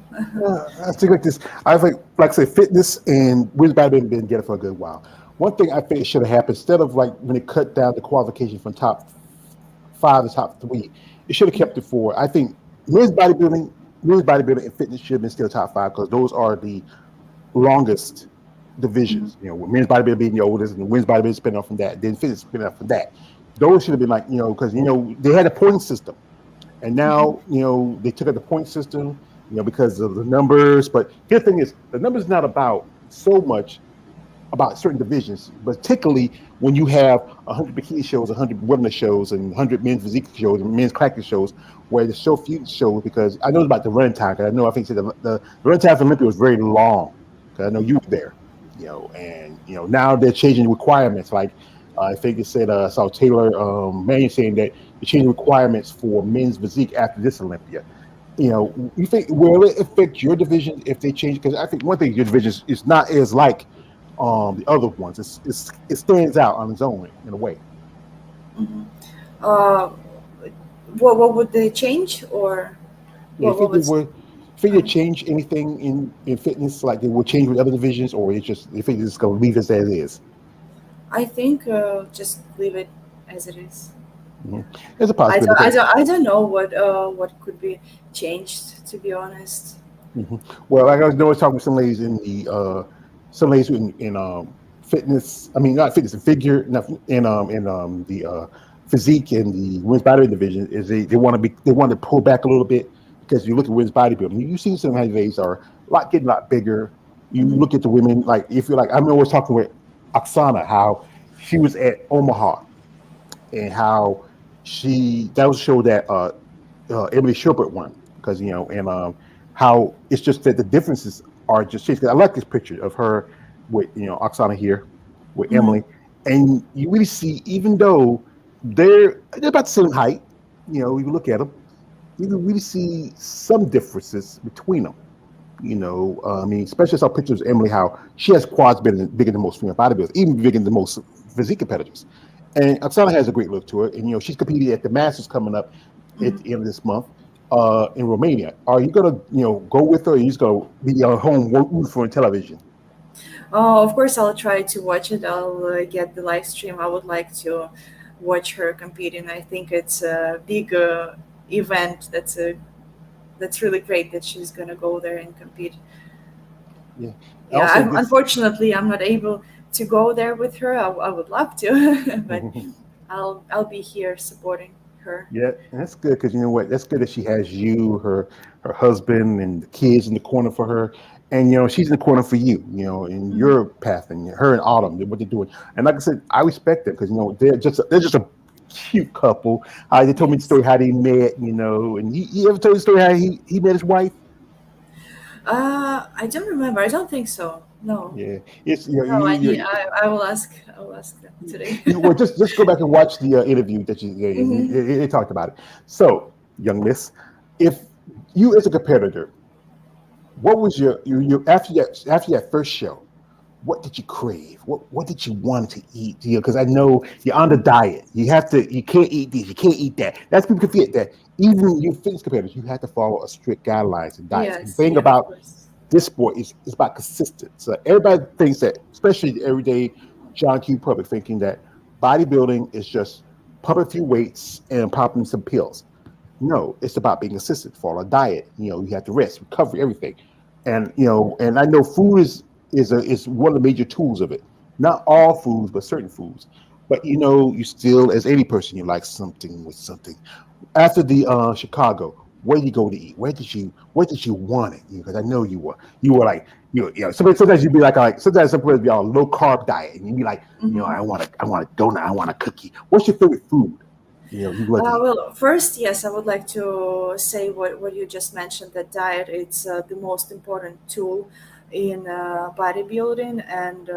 I think like this. I think, like I said, fitness and women's badminton been together for a good while. One thing I think should have happened instead of like when it cut down the qualification from top five to top three, it should have kept it four. I think men's bodybuilding, women's bodybuilding, and fitness should have been still top five because those are the longest Mhm. divisions. With men's bodybuilding being the oldest, and women's bodybuilding spin off from that, then fitness spin off from that. Those should have been like because they had a point system. And Mhm. now, they took out the point system, because of the numbers. But the thing is, the numbers is not about so much about certain divisions, but particularly when you have 100 bikini shows, 100 wellness shows, and 100 men's physique shows, and men's classic shows, where there's so few shows. Because I know about the run time. Because I think the run time for Olympia was very long. Because I know you were there, and now they're changing requirements. Like I think it said I saw Taylor Mannion saying that they're changing requirements for men's physique after this Olympia. You think will it affect your division if they change? Because I think one thing your division is not is like the other ones. It stands out on its own in a way. Mhm. Uh, what would they change, or Yeah, you what think they was? would, you think they Uh, change anything in fitness, like they will change with other divisions, or it's just you think it's just gonna leave us as is? I think just leave it as it is. Hmm. Yeah. There's a possibility because I don't know what could be changed, to be honest. hmm. Well, like I was always talking with some ladies in the some ladies in fitness. I mean, not fitness and figure, not in the physique and the women's bodybuilding division is they want to be they want to pull back a little bit because you look at women's bodybuilding, you see some of these are getting a lot bigger. You Hmm. look at the women like if you're like I remember I was talking with Oksana how she was at Omaha and how she that was a show that Emily Shilbert won because and how it's just that the differences are just changed. 'Cause I like this picture of her with Oksana here with Hmm. Emily, and you really see even though they're about the same height, you look at them, you can really see some differences between them. I mean, especially saw pictures of Emily, how she has quads bigger than most female bodybuilders, even bigger than most physique competitors. And Oksana has a great look to her, and she's competing at the Masters coming up at Hmm. the end of this month in Romania. Are you gonna go with her, or are you just gonna be home rooting for on television? Oh, of course, I'll try to watch it. I'll get the live stream. I would like to watch her competing. I think it's a big event. That's really great that she's gonna go there and compete. Yeah. Yeah, Also, this. unfortunately, I'm not able to go there with her. I would love to, but I'll be here supporting her. Yeah, and that's good because you know what? That's good that she has you, her husband, and the kids in the corner for her, and she's in the corner for you. In Hmm. your path, and her and Autumn, what they're doing. And like I said, I respect them because they're just a cute couple. They told me the Yes. story how they met. And he ever told the story how he met his wife? I don't remember. I don't think so. No. Yeah, it's No, I will ask. I will ask them today. well, just go back and watch the interview that Hmm. they talked about it. So, young miss, if you as a competitor, what was your after that first show? What did you crave? What did you want to eat? Because I know you're on the diet. You can't eat this, you can't eat that. That's people forget that even you fitness competitors, you have to follow a strict guidelines and diets. The Yes. thing Yeah. Of about course. this sport is about consistent. So everybody thinks that, especially the everyday John Q public, thinking that bodybuilding is just pumping a few weights and popping some pills. No, it's about being consistent. Follow a diet. You have to rest, recovery, everything. And I know food is one of the major tools of it. Not all foods, but certain foods. But you still, as any person, you like something with something. After the Chicago, where did you go to eat? Where did you want it? Because I know you were like sometimes you'd be like sometimes some people be on a low carb diet and you'd be like Hmm. I want a donut, I want a cookie. What's your favorite food? You love to eat. Well, first, yes, I would like to say what you just mentioned, that diet it's the most important tool in bodybuilding, and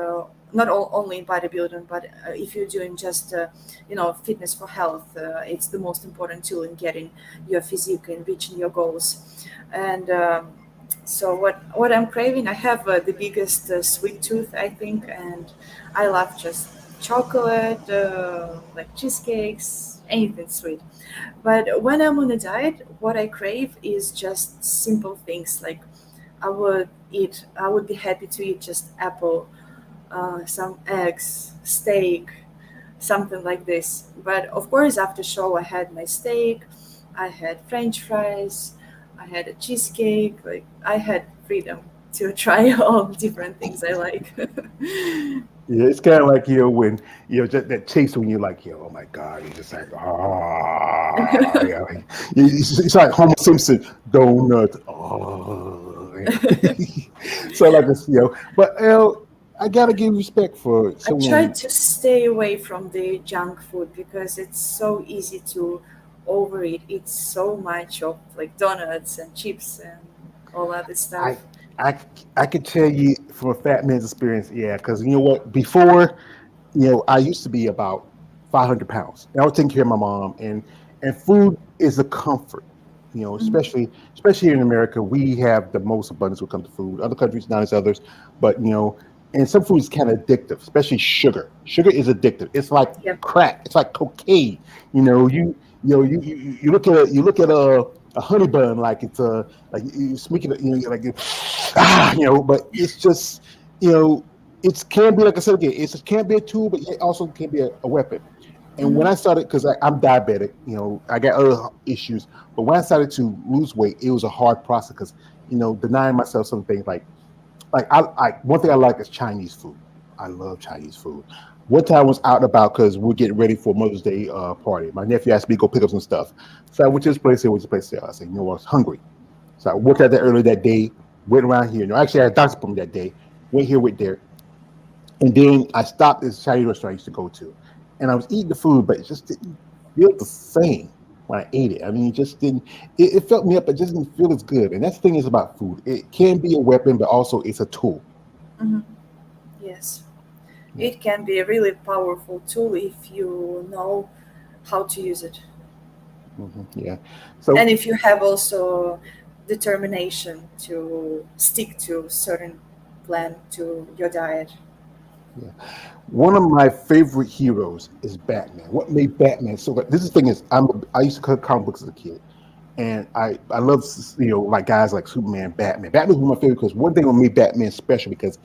not only in bodybuilding, but if you're doing just fitness for health, it's the most important tool in getting your physique and reaching your goals. And so what I'm craving, I have the biggest sweet tooth, I think, and I love just chocolate, like cheesecakes, anything sweet. But when I'm on a diet, what I crave is just simple things. Like I would be happy to eat just apple, some eggs, steak, something like this. But of course, after show, I had my steak, I had French fries, I had a cheesecake. Like I had freedom to try all different things I like. Yeah, it's kind of like when just that taste when you're like oh my god, you're just like yeah, it's like Homer Simpson donut so like this but I gotta give respect for I try someone. to stay away from the junk food because it's so easy to overeat. It's so much of like donuts and chips and all other I stuff. I I can tell you from a fat man's experience, yeah, because you know what? Before, I used to be about 500 pounds. And I was taking care of my mom, and food is a comfort. Mhm. Especially here in America, we have the most abundance when it comes to food. Other countries, not as others, but And some food is kind of addictive, especially sugar. Sugar is addictive. It's like Yep. crack. It's like cocaine. You look at a honey bun like it's like you speaking of, like but it's just you know it can be, like I said again, it can be a tool, but it also can be a weapon. And when Mhm. I started, because I'm diabetic, I got other issues, but when I started to lose weight, it was a hard process because denying myself some things like I one thing I like is Chinese food. I love Chinese food. One time I was out and about because we're getting ready for Mother's Day party. My nephew asked me to go pick up some stuff, so I went to this place. Here, went to this place there. I said, I was hungry, so I worked out there early that day. Went around here. No, actually, I had a doctor's appointment that day. Went here, went there, and then I stopped at this Chinese restaurant I used to go to, and I was eating the food, but it just didn't feel the same when I ate it. I mean, it just didn't. It felt me up, but just didn't feel as good. And that's the thing is about food. It can be a weapon, but also it's a tool. Mhm. Yes, Yeah. it can be a really powerful tool if you know how to use it, Yeah. and So if you have also determination to stick to certain plan to your diet. yeah, one of my favorite heroes is Batman. What made Batman so good? This is the thing is, I used to cut comic books as a kid, and I love like guys like Superman, Batman. Batman was my favorite because one thing that made Batman special because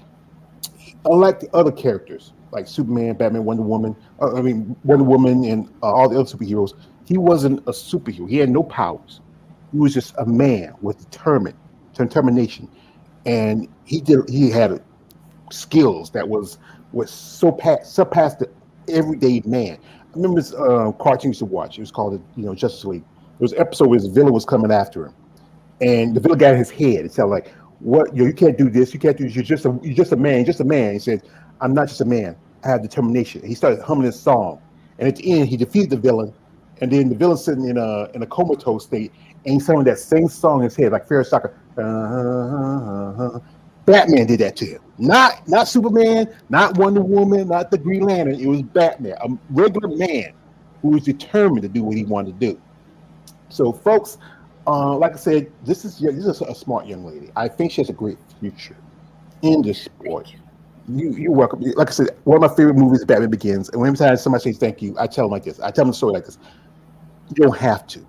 unlike the other characters like Superman, Batman, Wonder Woman, Wonder Woman, and all the other superheroes, he wasn't a superhero. He had no powers. He was just a man with determination, and he had skills that was surpassed the everyday man. I remember this cartoon I used to watch. It was called Justice League. There was an episode where his villain was coming after him, and the villain got in his head. It sounded like, "What? You can't do this. You can't do this. You're just a man. You're just a man." He said, "I'm not just a man. I have determination." And he started humming this song, and at the end, he defeated the villain. And then the villain sitting in a comatose state, and he's singing that same song in his head, like Fair Soccer. Batman did that to him. Not Superman, not Wonder Woman, not the Green Lantern. It was Batman, a regular man who was determined to do what he wanted to do. So, folks, like I said, this is a smart young lady. I think she has a great future in this sport. Thank you. You're welcome. Like I said, one of my favorite movies is Batman Begins. And every time somebody says thank you, I tell them like this. I tell them a story like this. You don't have to.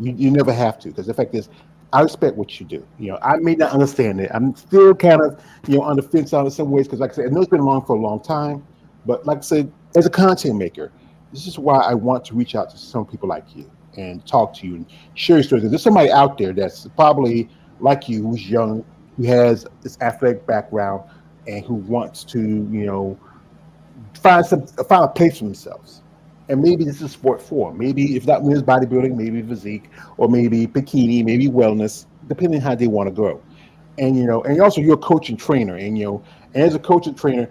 You never have to, because the fact is, I respect what you do. I may not understand it. I'm still kind of on the fence on it some ways because, like I said, I know it's been along for a long time. But like I said, as a content maker, this is why I want to reach out to some people like you and talk to you and share your stories. 'Cause there's somebody out there that's probably like you, who's young, who has this athletic background, and who wants to, find a place for themselves. And maybe this is sport for 'em. Maybe if that means bodybuilding, maybe physique, or maybe bikini, maybe wellness, depending on how they want to grow. And and also you're a coach and trainer, and as a coach and trainer,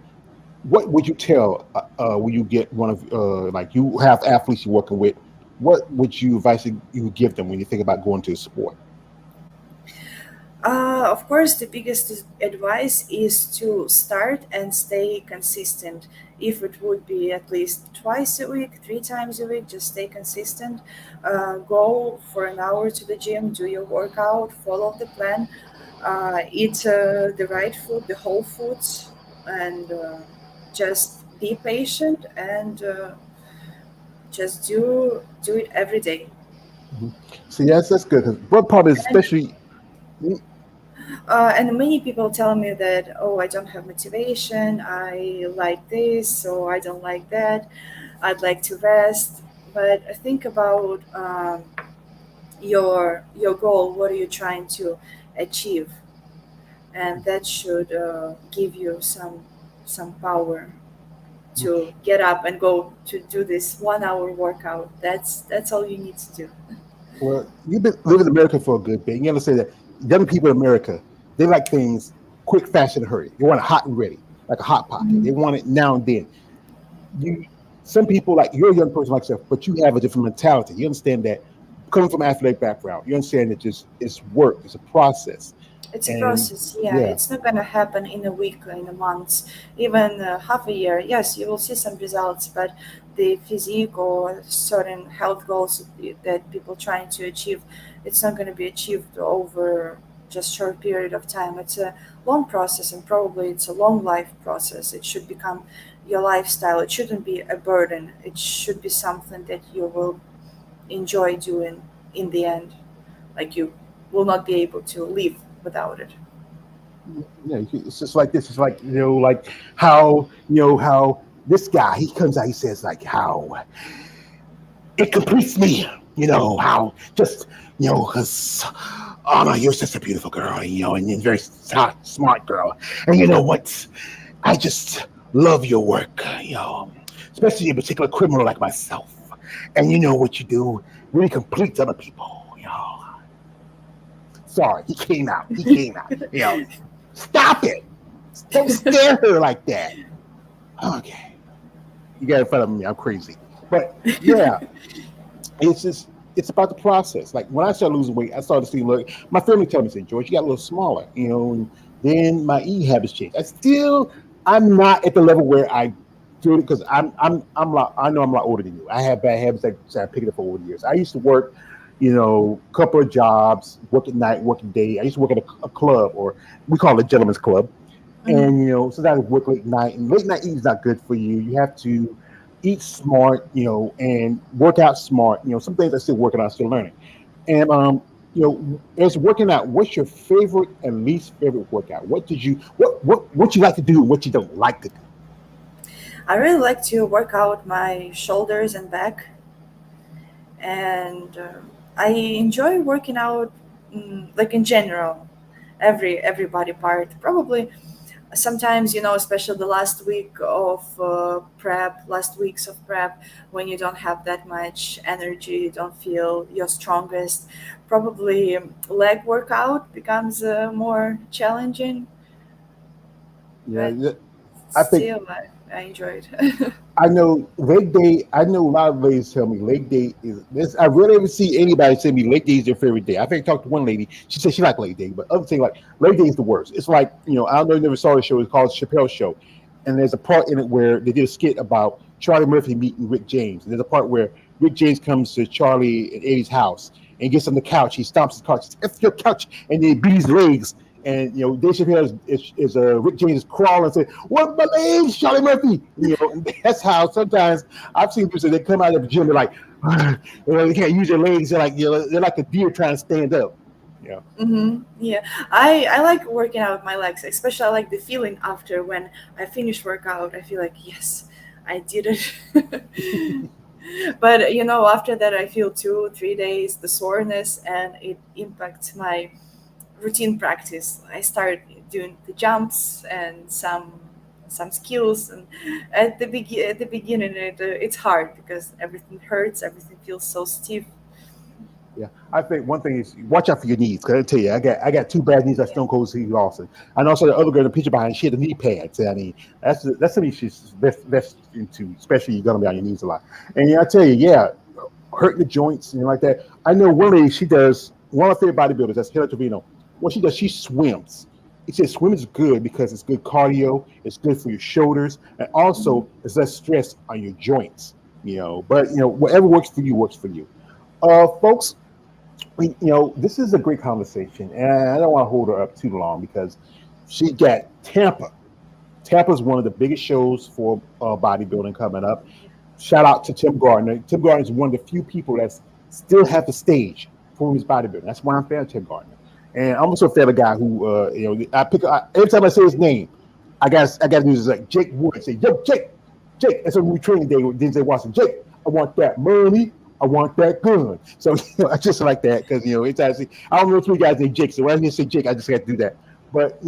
what would you tell when you get one of like you have athletes you're working with? What would you advise you would give them when you think about going to a sport? Of course, the biggest advice is to start and stay consistent. If it would be at least twice a week, 3 times a week, just stay consistent. Go for an hour to the gym, do your workout, follow the plan, eat the right food, the whole foods, and just be patient and just do it every day. Mhm. So yes, that's good. Because one part is And especially. and many people tell me that, oh, I don't have motivation, I like this, or I don't like that, I'd like to rest. But think about your goal. What are you trying to achieve? And that should give you some power to get up and go to do this 1 hour workout. That's all you need to do. Well, you've been living in America for a good bit. You understand that young people in America, they like things quick, fast, and hurry. They want it hot and ready, like a hot pocket. They want it now and then. You, some people, like you're a young person like yourself, but you have a different mentality. You understand that coming from an athletic background, you understand that just it's work, it's a process, It's a and process, yeah. yeah. It's not gonna happen in a week, in a month, even half a year. Yes, you will see some results, but the physique or certain health goals that people trying to achieve, it's not gonna be achieved over just short period of time. It's a long process, and probably it's a long life process. It should become your lifestyle. It shouldn't be a burden. It should be something that you will enjoy doing in the end. Like you will not be able to live without it. Yeah, it's just like this. It's like like how how this guy he comes out. He says like how it completes me. How just because Anna, you're such a beautiful girl. And you're a very smart girl. And you know what? I just love your work. Especially a particular criminal like myself. And you know what you do really completes other people. Sorry, he came out. He came out. Stop it. Don't scare her like that. Okay. You got in front of me. I'm crazy. But yeah, it's about the process. Like when I started losing weight, I started seeing look. My family told me, "Say George, you got a little smaller," And then my eating habits changed. I'm not at the level where I do it because I'm like, I know I'm a lot older than you. I have bad habits that I picked up over the years. I used to work, a couple of jobs, work at night, work at day. I used to work at a club, or we call it a gentleman's club. Hmm. And sometimes work late night, and late night eating is not good for you. You have to eat smart, and work out smart. Some things I'm still working on, still learning. And as working out, what's your favorite and least favorite workout? What you like to do, and what you don't like to do? I really like to work out my shoulders and back, and I enjoy working out, like in general, every body part. Probably sometimes, especially the last week of prep, last weeks of prep, when you don't have that much energy, you don't feel your strongest. Probably leg workout becomes more challenging, Yeah, but I think still, I enjoy it. I know leg day. I know a lot of ladies tell me leg day is this. I rarely ever see anybody say me leg day is their favorite day. I think I talked to one lady. She said she liked leg day, but others say like leg day is the worst. It's like I don't know if you never saw the show. It's called Chappelle's Show, and there's a part in it where they did a skit about Charlie Murphy meeting Rick James. And there's a part where Rick James comes to Charlie and Eddie's house and gets on the couch. He stomps his couch. It's your couch, and then he beats his legs. And Dave Chappelle is Rick James is crawling and say, "What my legs, Charlie Murphy?" And that's how sometimes I've seen people say they come out of the gym, they're like, they can't use their legs. They're like they're like a deer trying to stand up. Yeah. Yeah, I like working out my legs, especially I like the feeling after when I finish workout. I feel like yes, I did it. But after that, I feel 2 3 days the soreness, and it impacts my routine practice. I start doing the jumps and some skills, and at the beginning it's hard because everything hurts, everything feels so stiff. Yeah, I think one thing is watch out for your knees. Cause I tell you, I got two bad knees. I Yeah. Stone Cold Steve Austin. And also the other girl in the picture behind, she had the knee pads. I mean, that's something she's best into, especially you're gonna be on your knees a lot. And I tell you, yeah, hurt the joints and like that. I know one lady, she does one of her favorite bodybuilders. That's Hila Trevino. What she does, she swims. It says swimming is good because it's good cardio. It's good for your shoulders, and also it's less stress on your joints. But whatever works for you works for you. Folks, this is a great conversation, and I don't want to hold her up too long because she got Tampa. Tampa's one of the biggest shows for bodybuilding coming up. Shout out to Tim Gardner. Tim Gardner is one of the few people that still have the stage for his bodybuilding. That's why I'm a fan of Tim Gardner. And I'm also a fan of a guy who, every time I say his name, I got to use like Jake Wood. Say, yo, Jake. That's what we training day with Denzel Watson. Jake, I want that money. I want that gun. So I just like that because it's actually I don't know three guys named Jake. So when I say Jake, I just got to do that. But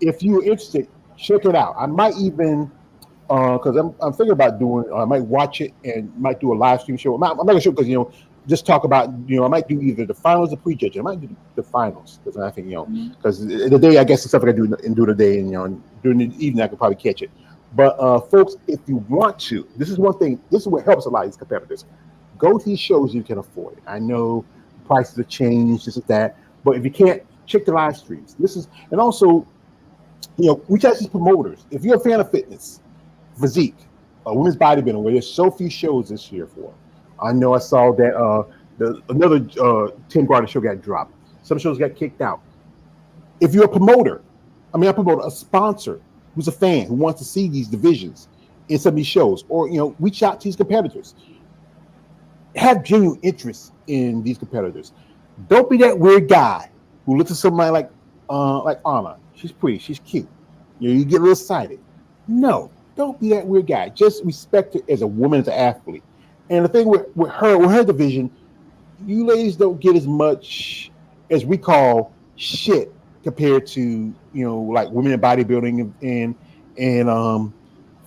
if you're interested, check it out. I might even because I'm thinking about doing. I might watch it and might do a live stream show. I'm not gonna show because just talk about I might do either the finals or prejudging. I might do the finals because I think Mhm. because the day I guess the stuff I do and do today and and during the evening I could probably catch it. But folks, if you want to, this is one thing. This is what helps a lot of these competitors. Go to these shows you can afford it. I know prices have changed, this is that, but if you can't, check the live streams. This is and also reach out to these promoters. If you're a fan of fitness, physique, women's bodybuilding, where there's so few shows this year for. I know I saw that another Tim Gardner show got dropped. Some shows got kicked out. If you're a promoter, I mean, a promoter, a sponsor who's a fan who wants to see these divisions in some of these shows, or reach out to these competitors, have genuine interest in these competitors. Don't be that weird guy who looks at somebody like Anna. She's pretty, she's cute. You get a little excited. No, don't be that weird guy. Just respect her as a woman, as an athlete. And the thing with her division, you ladies don't get as much as we call shit compared to like women in bodybuilding and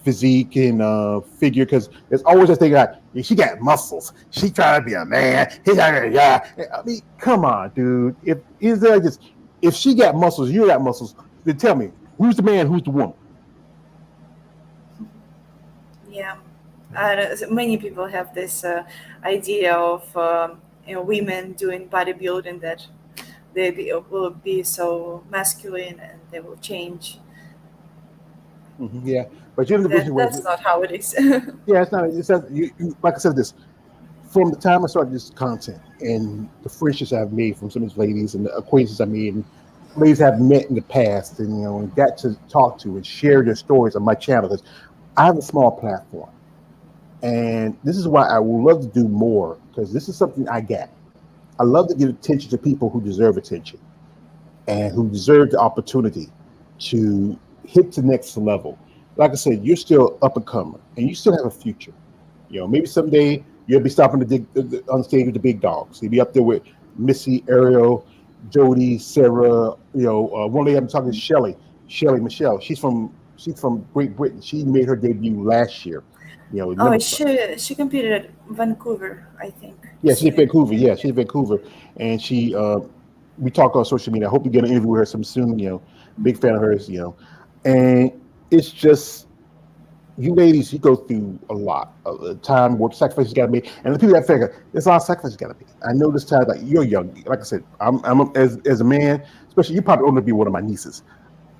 physique and figure, because there's always this thing like, yeah, she got muscles, she trying to be a man, he got, yeah. I mean, come on, dude. If is there just if she got muscles, you got muscles, then tell me who's the man, who's the woman? Yeah, many people have this idea of women doing bodybuilding, that will be so masculine and they will change. Yeah, but you're in the division where That's not how it is. yeah, it's not. It's not, like I said, this from the time I started this content and the friendships I've made from some of these ladies and the acquaintances I made and ladies I've met in the past, and and got to talk to and share their stories on my channel, because I have a small platform, and this is why I would love to do more, because this is something I get. I love to give attention to people who deserve attention and who deserve the opportunity to hit the next level. Like I said, you're still up and comer, and you still have a future. Maybe someday you'll be stopping on stage with the big dogs. You'll be up there with Missy, Ariel, Jody, Sarah. One lady I'm talking to, Shelly Michelle. She's from Great Britain. She made her debut last year. Oh, Number she competed at Vancouver, I think. Yeah, she's in Vancouver. Yeah, she's in Vancouver, and we talk on social media. I hope you get an interview with her some soon. Big fan of hers. And it's just, you ladies, you go through a lot of time, work, sacrifices got to be, and the people that figure there's a lot of sacrifices got to be. I know this time, like you're young. Like I said, as a man, especially you probably only be one of my nieces.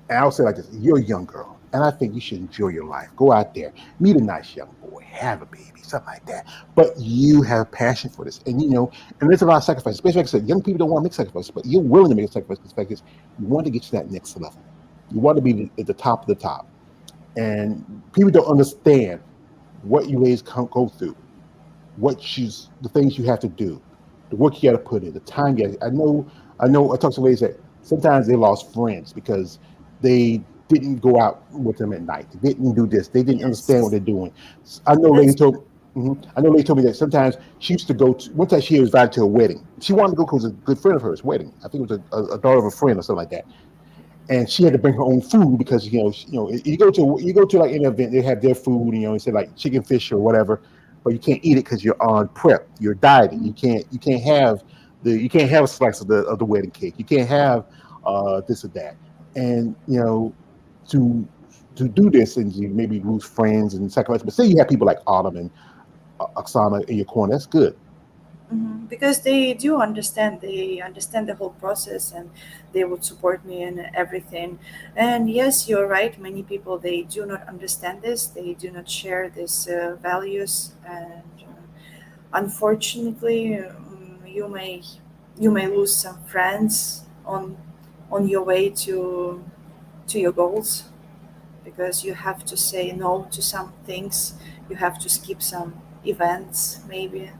And I'll say like this: you're a young girl, and I think you should enjoy your life. Go out there, meet a nice young boy, have a baby, something like that. But you have passion for this, and there's a lot of sacrifices. Especially like I said, young people don't want to make sacrifices, but you're willing to make a sacrifice because you want to get to that next level. You want to be at the top of the top, and people don't understand what you ladies go through, the things you have to do, the work you got to put in, the time you. I talk to ladies that sometimes they lost friends because they didn't go out with them at night. They didn't do this. They didn't understand what Yes, they're doing. I know lady that's true. told. I know lady told me that sometimes she used to go to. One time she was invited to a wedding. She wanted to go because it was a good friend of hers wedding. I think it was a daughter of a friend or something like that, and she had to bring her own food because you go to like an event, they have their food, and say like chicken, fish, or whatever, but you can't eat it because you're on prep, you're dieting. You can't have a slice of the wedding cake. You can't have this or that, and to to do this, and you maybe lose friends and sacrifice. But say you have people like Autumn and Oksana in your corner, that's good. Because they do understand, they understand the whole process, and they would support me in everything. And yes, you're right, many people, they do not understand this, they do not share these values, and unfortunately, you may lose some friends on your way to your goals, because you have to say no to some things, you have to skip some events maybe,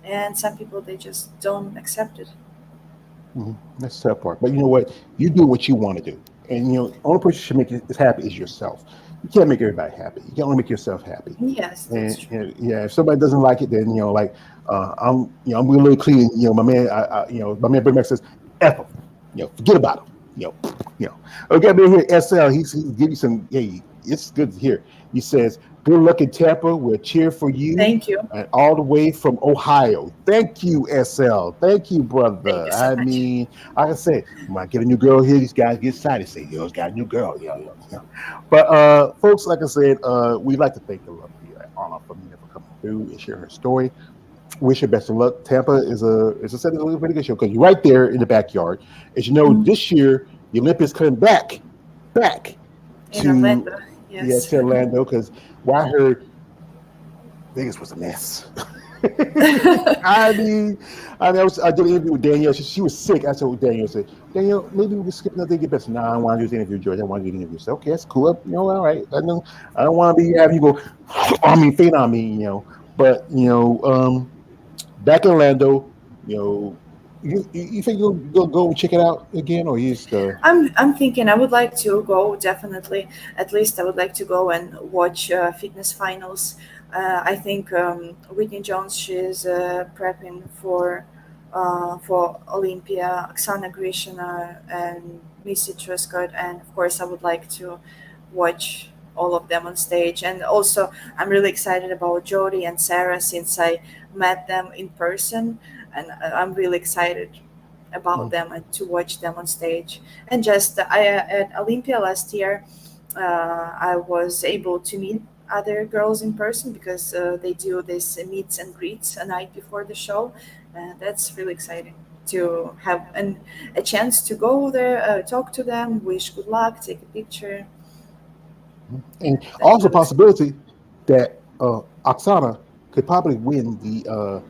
and some people, they just don't accept it. That's the tough part. But you know what? You do what you want to do, and the only person who should make it happy is yourself. You can't make everybody happy. You can only make yourself happy. Yes, that's And, true. yeah, if somebody doesn't like it, then like I'm a little clean. My man, my man Big Mac says, "F 'em." Forget about him. Okay, man here, SL. He's give you some. Hey, it's good to hear. He says, "Good luck in Tampa. We'll cheer for you." Thank you. And all the way from Ohio. Thank you, SL. Thank you, Thank brother. you so I much. mean, like I said, you might get a new girl here. These guys get excited, say, "Yo, it's got a new girl." But folks, like I said, we'd like to thank the lovely Anna Fomina for coming through and sharing her story. Wish her best of luck. Tampa is a pretty good show because you're right there in the backyard. As you know, Mhm. this year the Olympics coming back In to Orlando, yeah yes. to Orlando, because I heard Vegas was a mess. I mean, I did an interview with Danielle. She was sick. I said, Danielle said, Danielle, maybe we can skip another day, get better. No, I don't want to do this interview, George. I want to do the interview. I said, okay, that's cool. All right. I don't want to be having you go, faint on me, But, back in Orlando, you know, you think you'll go and check it out again, or you just, I'm thinking I would like to go definitely. At least I would like to go and watch fitness finals. I think Whitney Jones, she's prepping for Olympia. Oksana Grishina and Missy Truscott, and of course I would like to watch all of them on stage. And also I'm really excited about Jody and Sarah since I met them in person, and I'm really excited about them and to watch them on stage. And just I at Olympia last year, I was able to meet other girls in person because they do this meets and greets a night before the show. That's really exciting to have a chance to go there, talk to them, wish good luck, take a picture. and That's also really exciting. possibility that Oksana could probably win the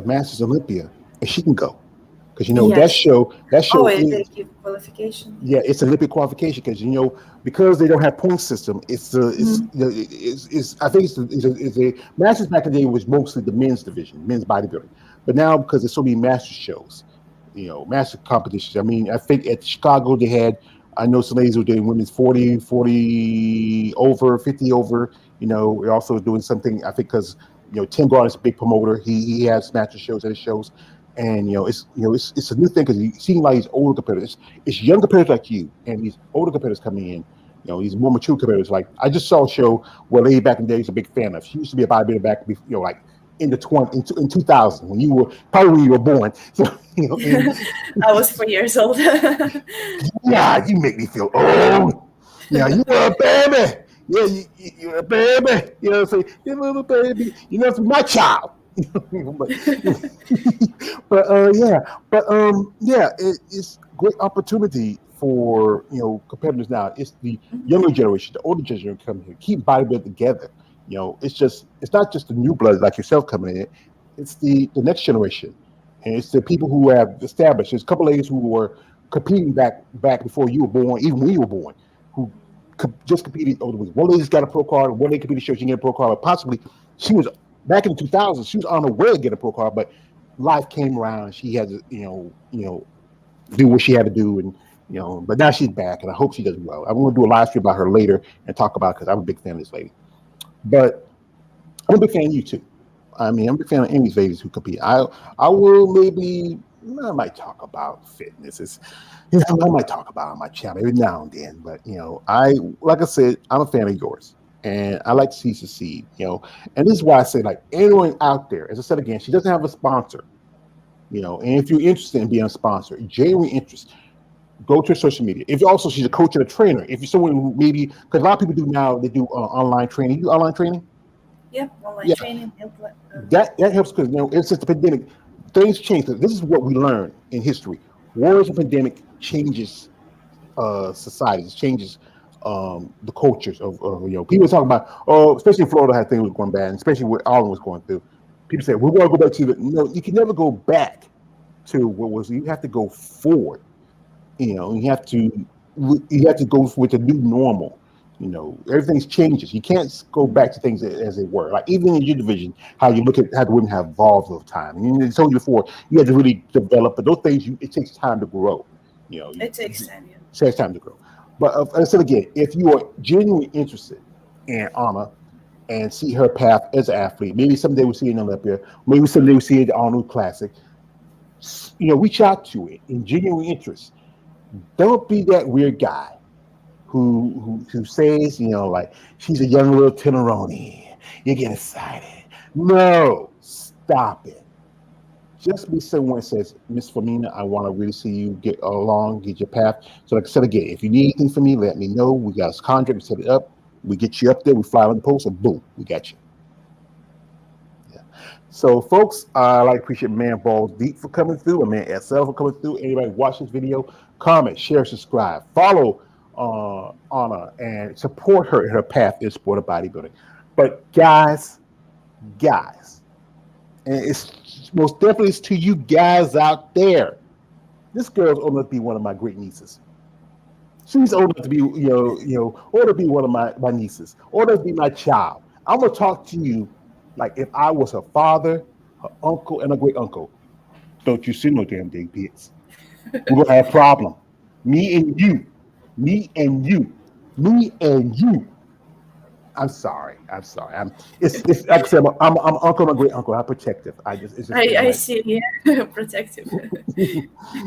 Masters Olympia, and she can go because Yes. that Oh, show they is, give qualification. yeah, it's Olympic qualification because because they don't have point system. Mhm. It's I think it's a Masters back in the day was mostly the men's division, men's bodybuilding, but now because there's so many master shows, master competitions. I mean, I think at Chicago they had. I know some ladies were doing women's 40 over, 50 over. We're also doing something. I think because Tim Garner is a big promoter. He has master shows at his shows, and it's a new thing because you see like these older competitors. It's young competitors like you and these older competitors coming in. These more mature competitors. Like I just saw a show where lady back in the day was a big fan of. She used to be a bodybuilder back, like in the 2000 when you were probably when you were born. So and I was 4 years old. yeah, you make me feel old. Yeah, you were a baby. Yeah, you're a baby. What I'm saying? You're a little baby. It's my child. but yeah, yeah, it's great opportunity for competitors now. It's the younger generation, the older generation coming here, keep bodybuilding together. It's not just the new blood like yourself coming in. It's the next generation, and it's the people who have established. There's a couple ladies who were competing back before you were born, even when you were born, who just competed. Oh, there was one lady's got a pro card, one lady competed show she can get a pro card, but possibly she was back in the 2000s. She was on her way to get a pro card, but life came around. She had to, do what she had to do, and but now she's back, and I hope she does well. I'm going to do a live stream about her later and talk about it because I'm a big fan of this lady. But I'm a big fan of you too. I mean, I'm a big fan of any ladies who compete. I will maybe I might talk about fitness. I might talk about it on my channel every now and then. But I like I said, I'm a fan of yours, and I like to see you succeed. And this is why I say like anyone out there. As I said again, she doesn't have a sponsor. And if you're interested in being a sponsor, genuine interest, go to her social media. If also she's a coach and a trainer. If you're someone who maybe because a lot of people do now, they do online training. You do online training. Yep, online Yeah, training. that helps because it's just the pandemic. Things change. This is what we learn in history. Wars and pandemic changes societies, changes the cultures of people talking about especially in Florida how things were going bad, and especially what Ireland was going through. People say we want to go back to the no. You can never go back to what was. You have to go forward. You have to go with the new normal. Everything's changes. You can't go back to things as they were. Like even in your division, how you look at how the women have evolved over time. And I told you before, you have to really develop, but those things it takes time to grow. It takes time, yeah. It takes time to grow. But I said again, if you are genuinely interested in Anna and see her path as an athlete, maybe someday we'll see her in Olympia, maybe someday we'll see her at the Arnold Classic. Reach out to it in genuine interest. Don't be that weird guy who says, like she's a young little Teneroni. You get excited. No, stop it. Just be someone that says, Miss Fomina, I want to really see you get along, get your path. So like I said again, if you need anything from me, let me know. We got a contract, we set it up, we get you up there, we fly on the post, and boom, we got you. Yeah. So folks, I like to appreciate Man Balls Deep for coming through, and Man SL for coming through. Anybody watch this video, comment, share, subscribe, follow Anna, and support her in her path in sport of bodybuilding. But guys, And it's most definitely it's to you guys out there. This girl's old enough to be one of my great nieces. She's old enough to be, or to be one of my nieces, or to be my child. I'm gonna talk to you like if I was her father, her uncle, and a great uncle. Don't you see no damn dig pits. We're gonna have a problem. Me and you. Me and you. Me and you. I'm sorry. I'm sorry. It's like I said, I'm uncle and a great uncle. I'm protective. It's just in I my see. Yeah, protective.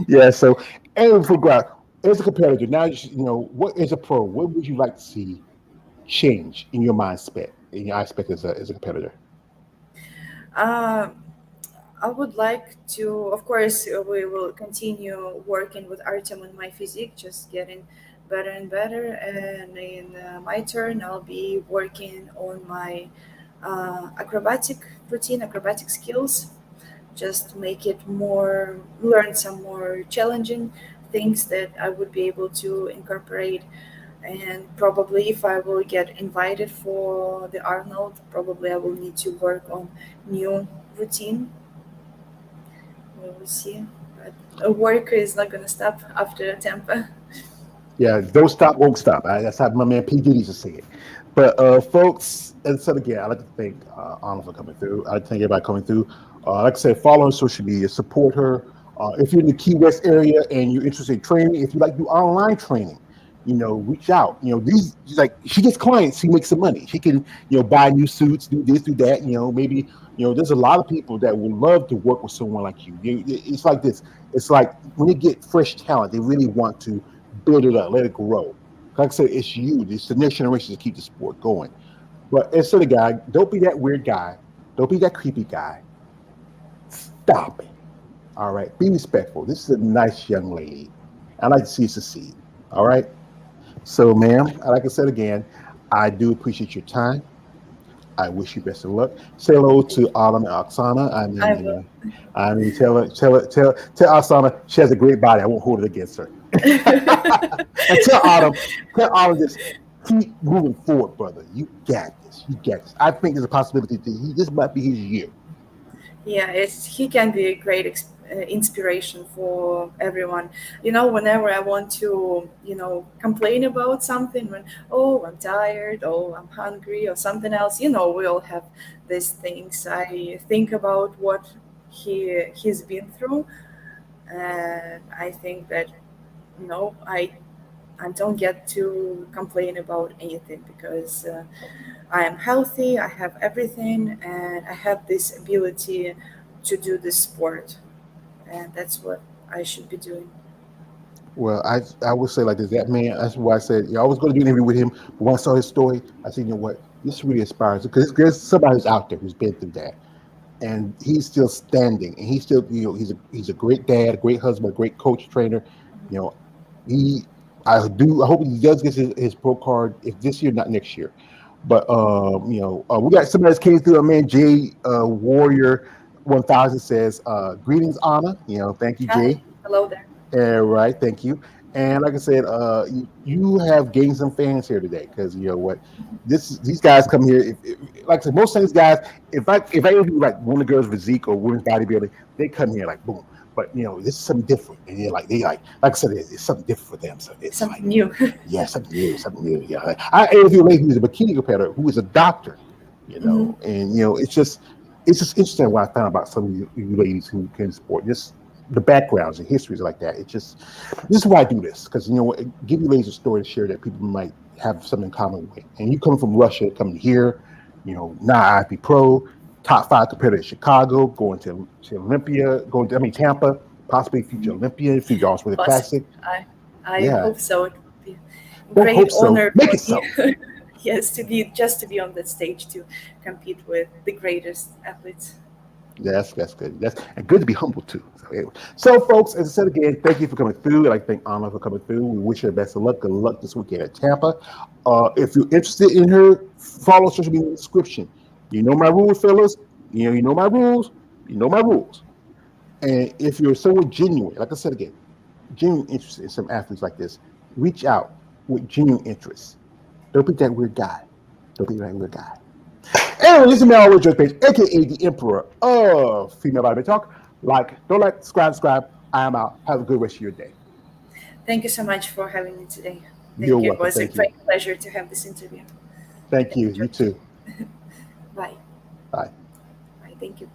yeah. So and for God, as a competitor, now what is a pro? What would you like to see change in your mindset, in your aspect as a competitor? Um, I would like to, of course, we will continue working with Artem and my physique, just getting better and better. And in my turn, I'll be working on my acrobatic routine, acrobatic skills, just make it more, learn some more challenging things that I would be able to incorporate. And probably if I will get invited for the Arnold, probably I will need to work on new routine. We will see. But work is not going to stop after Tampa. Yeah, don't stop, won't stop. That's how my man P. Diddy used to say it. But folks, and so again, I'd like to thank Arnold for coming through. I'd like to thank everybody coming through. Like I said, follow her on social media, support her. If you're in the Key West area and you're interested in training, if you like to do online training, reach out. These she's like she gets clients, she makes some money. She can, buy new suits, do this, do that. Maybe there's a lot of people that would love to work with someone like you. It's like this. It's like when they get fresh talent, they really want to build it up, let it grow. Like I said, it's you. It's the next generation to keep the sport going. But as the guy, don't be that weird guy. Don't be that creepy guy. Stop it. All right. Be respectful. This is a nice young lady. I like to see you succeed. All right. So, ma'am, like I said again, I do appreciate your time. I wish you best of luck. Say hello to Autumn and Oksana. I I mean, will. tell Oksana she has a great body. I won't hold it against her. And tell Autumn this. Keep moving forward, brother. You got this. You got this. I think there's a possibility that this might be his year. Yeah, he can be a great inspiration for everyone. Whenever I want to, complain about something, when oh I'm tired, oh I'm hungry, or something else, we all have these things. I think about what he's been through, and I think that I don't get to complain about anything because I am healthy, I have everything, and I have this ability to do this sport, and that's what I should be doing. Well, I would say like this. That man. That's why I said I was going to do an interview with him. But when I saw his story, I said, what? This really inspires because there's somebody who's out there who's been through that, and he's still standing, and he's still, he's a great dad, a great husband, a great coach, trainer. You know, he. I hope he does get his pro card if this year, not next year. But we got somebody that came through. Our man Jay Warrior 1000 says, "Greetings, Anna." Thank you, Hi, Jay. hello there. Right, thank you. And like I said, you have gained some fans here today because you know what, these guys come here. Like I said, most of these guys, if I interview like one of the girls physique or women's bodybuilding, they come here like boom. But this is something different, and they like I said, it's something different for them. So it's like Something new. yeah, something new, something new. Yeah, I interviewed a lady who's a bikini competitor who is a doctor. Mhm. And it's just interesting what I found about some of you ladies who can sport. Just the backgrounds and histories like that. This is why I do this because what, give you ladies a story to share that people might have something in common with. And you come from Russia, coming here, now IFB Pro, top five competitor in Chicago, going to Olympia, going to Tampa, possibly future Olympian, future Australian Possible. Classic. I Yeah, hope so. It would be a don't great hope so. honor Make for it me. so. Yes, to be on that stage to compete with the greatest athletes. That's good. That's and good to be humble too. So, anyway. So folks, as I said again, thank you for coming through. I'd like to thank Anna for coming through. We wish her the best of luck. Good luck this weekend at Tampa. If you're interested in her, follow social media in the description. You know my rules, fellas. You know my rules. You know my rules. And if you're someone genuine, like I said again, genuine interest in some athletes like this, reach out with genuine interest. Don't be that weird guy. Don't be that weird guy. Anyway, this is Mel Always Joe Page, aka the Emperor of Female Body Talk. Like, don't like, subscribe. I am out. Have a good rest of your day. Thank you so much for having me today. You're Thank you. It welcome. was a Thank you. great pleasure to have this interview. Thank Thank you. you, You George. too. Bye. Bye. Bye. Thank you.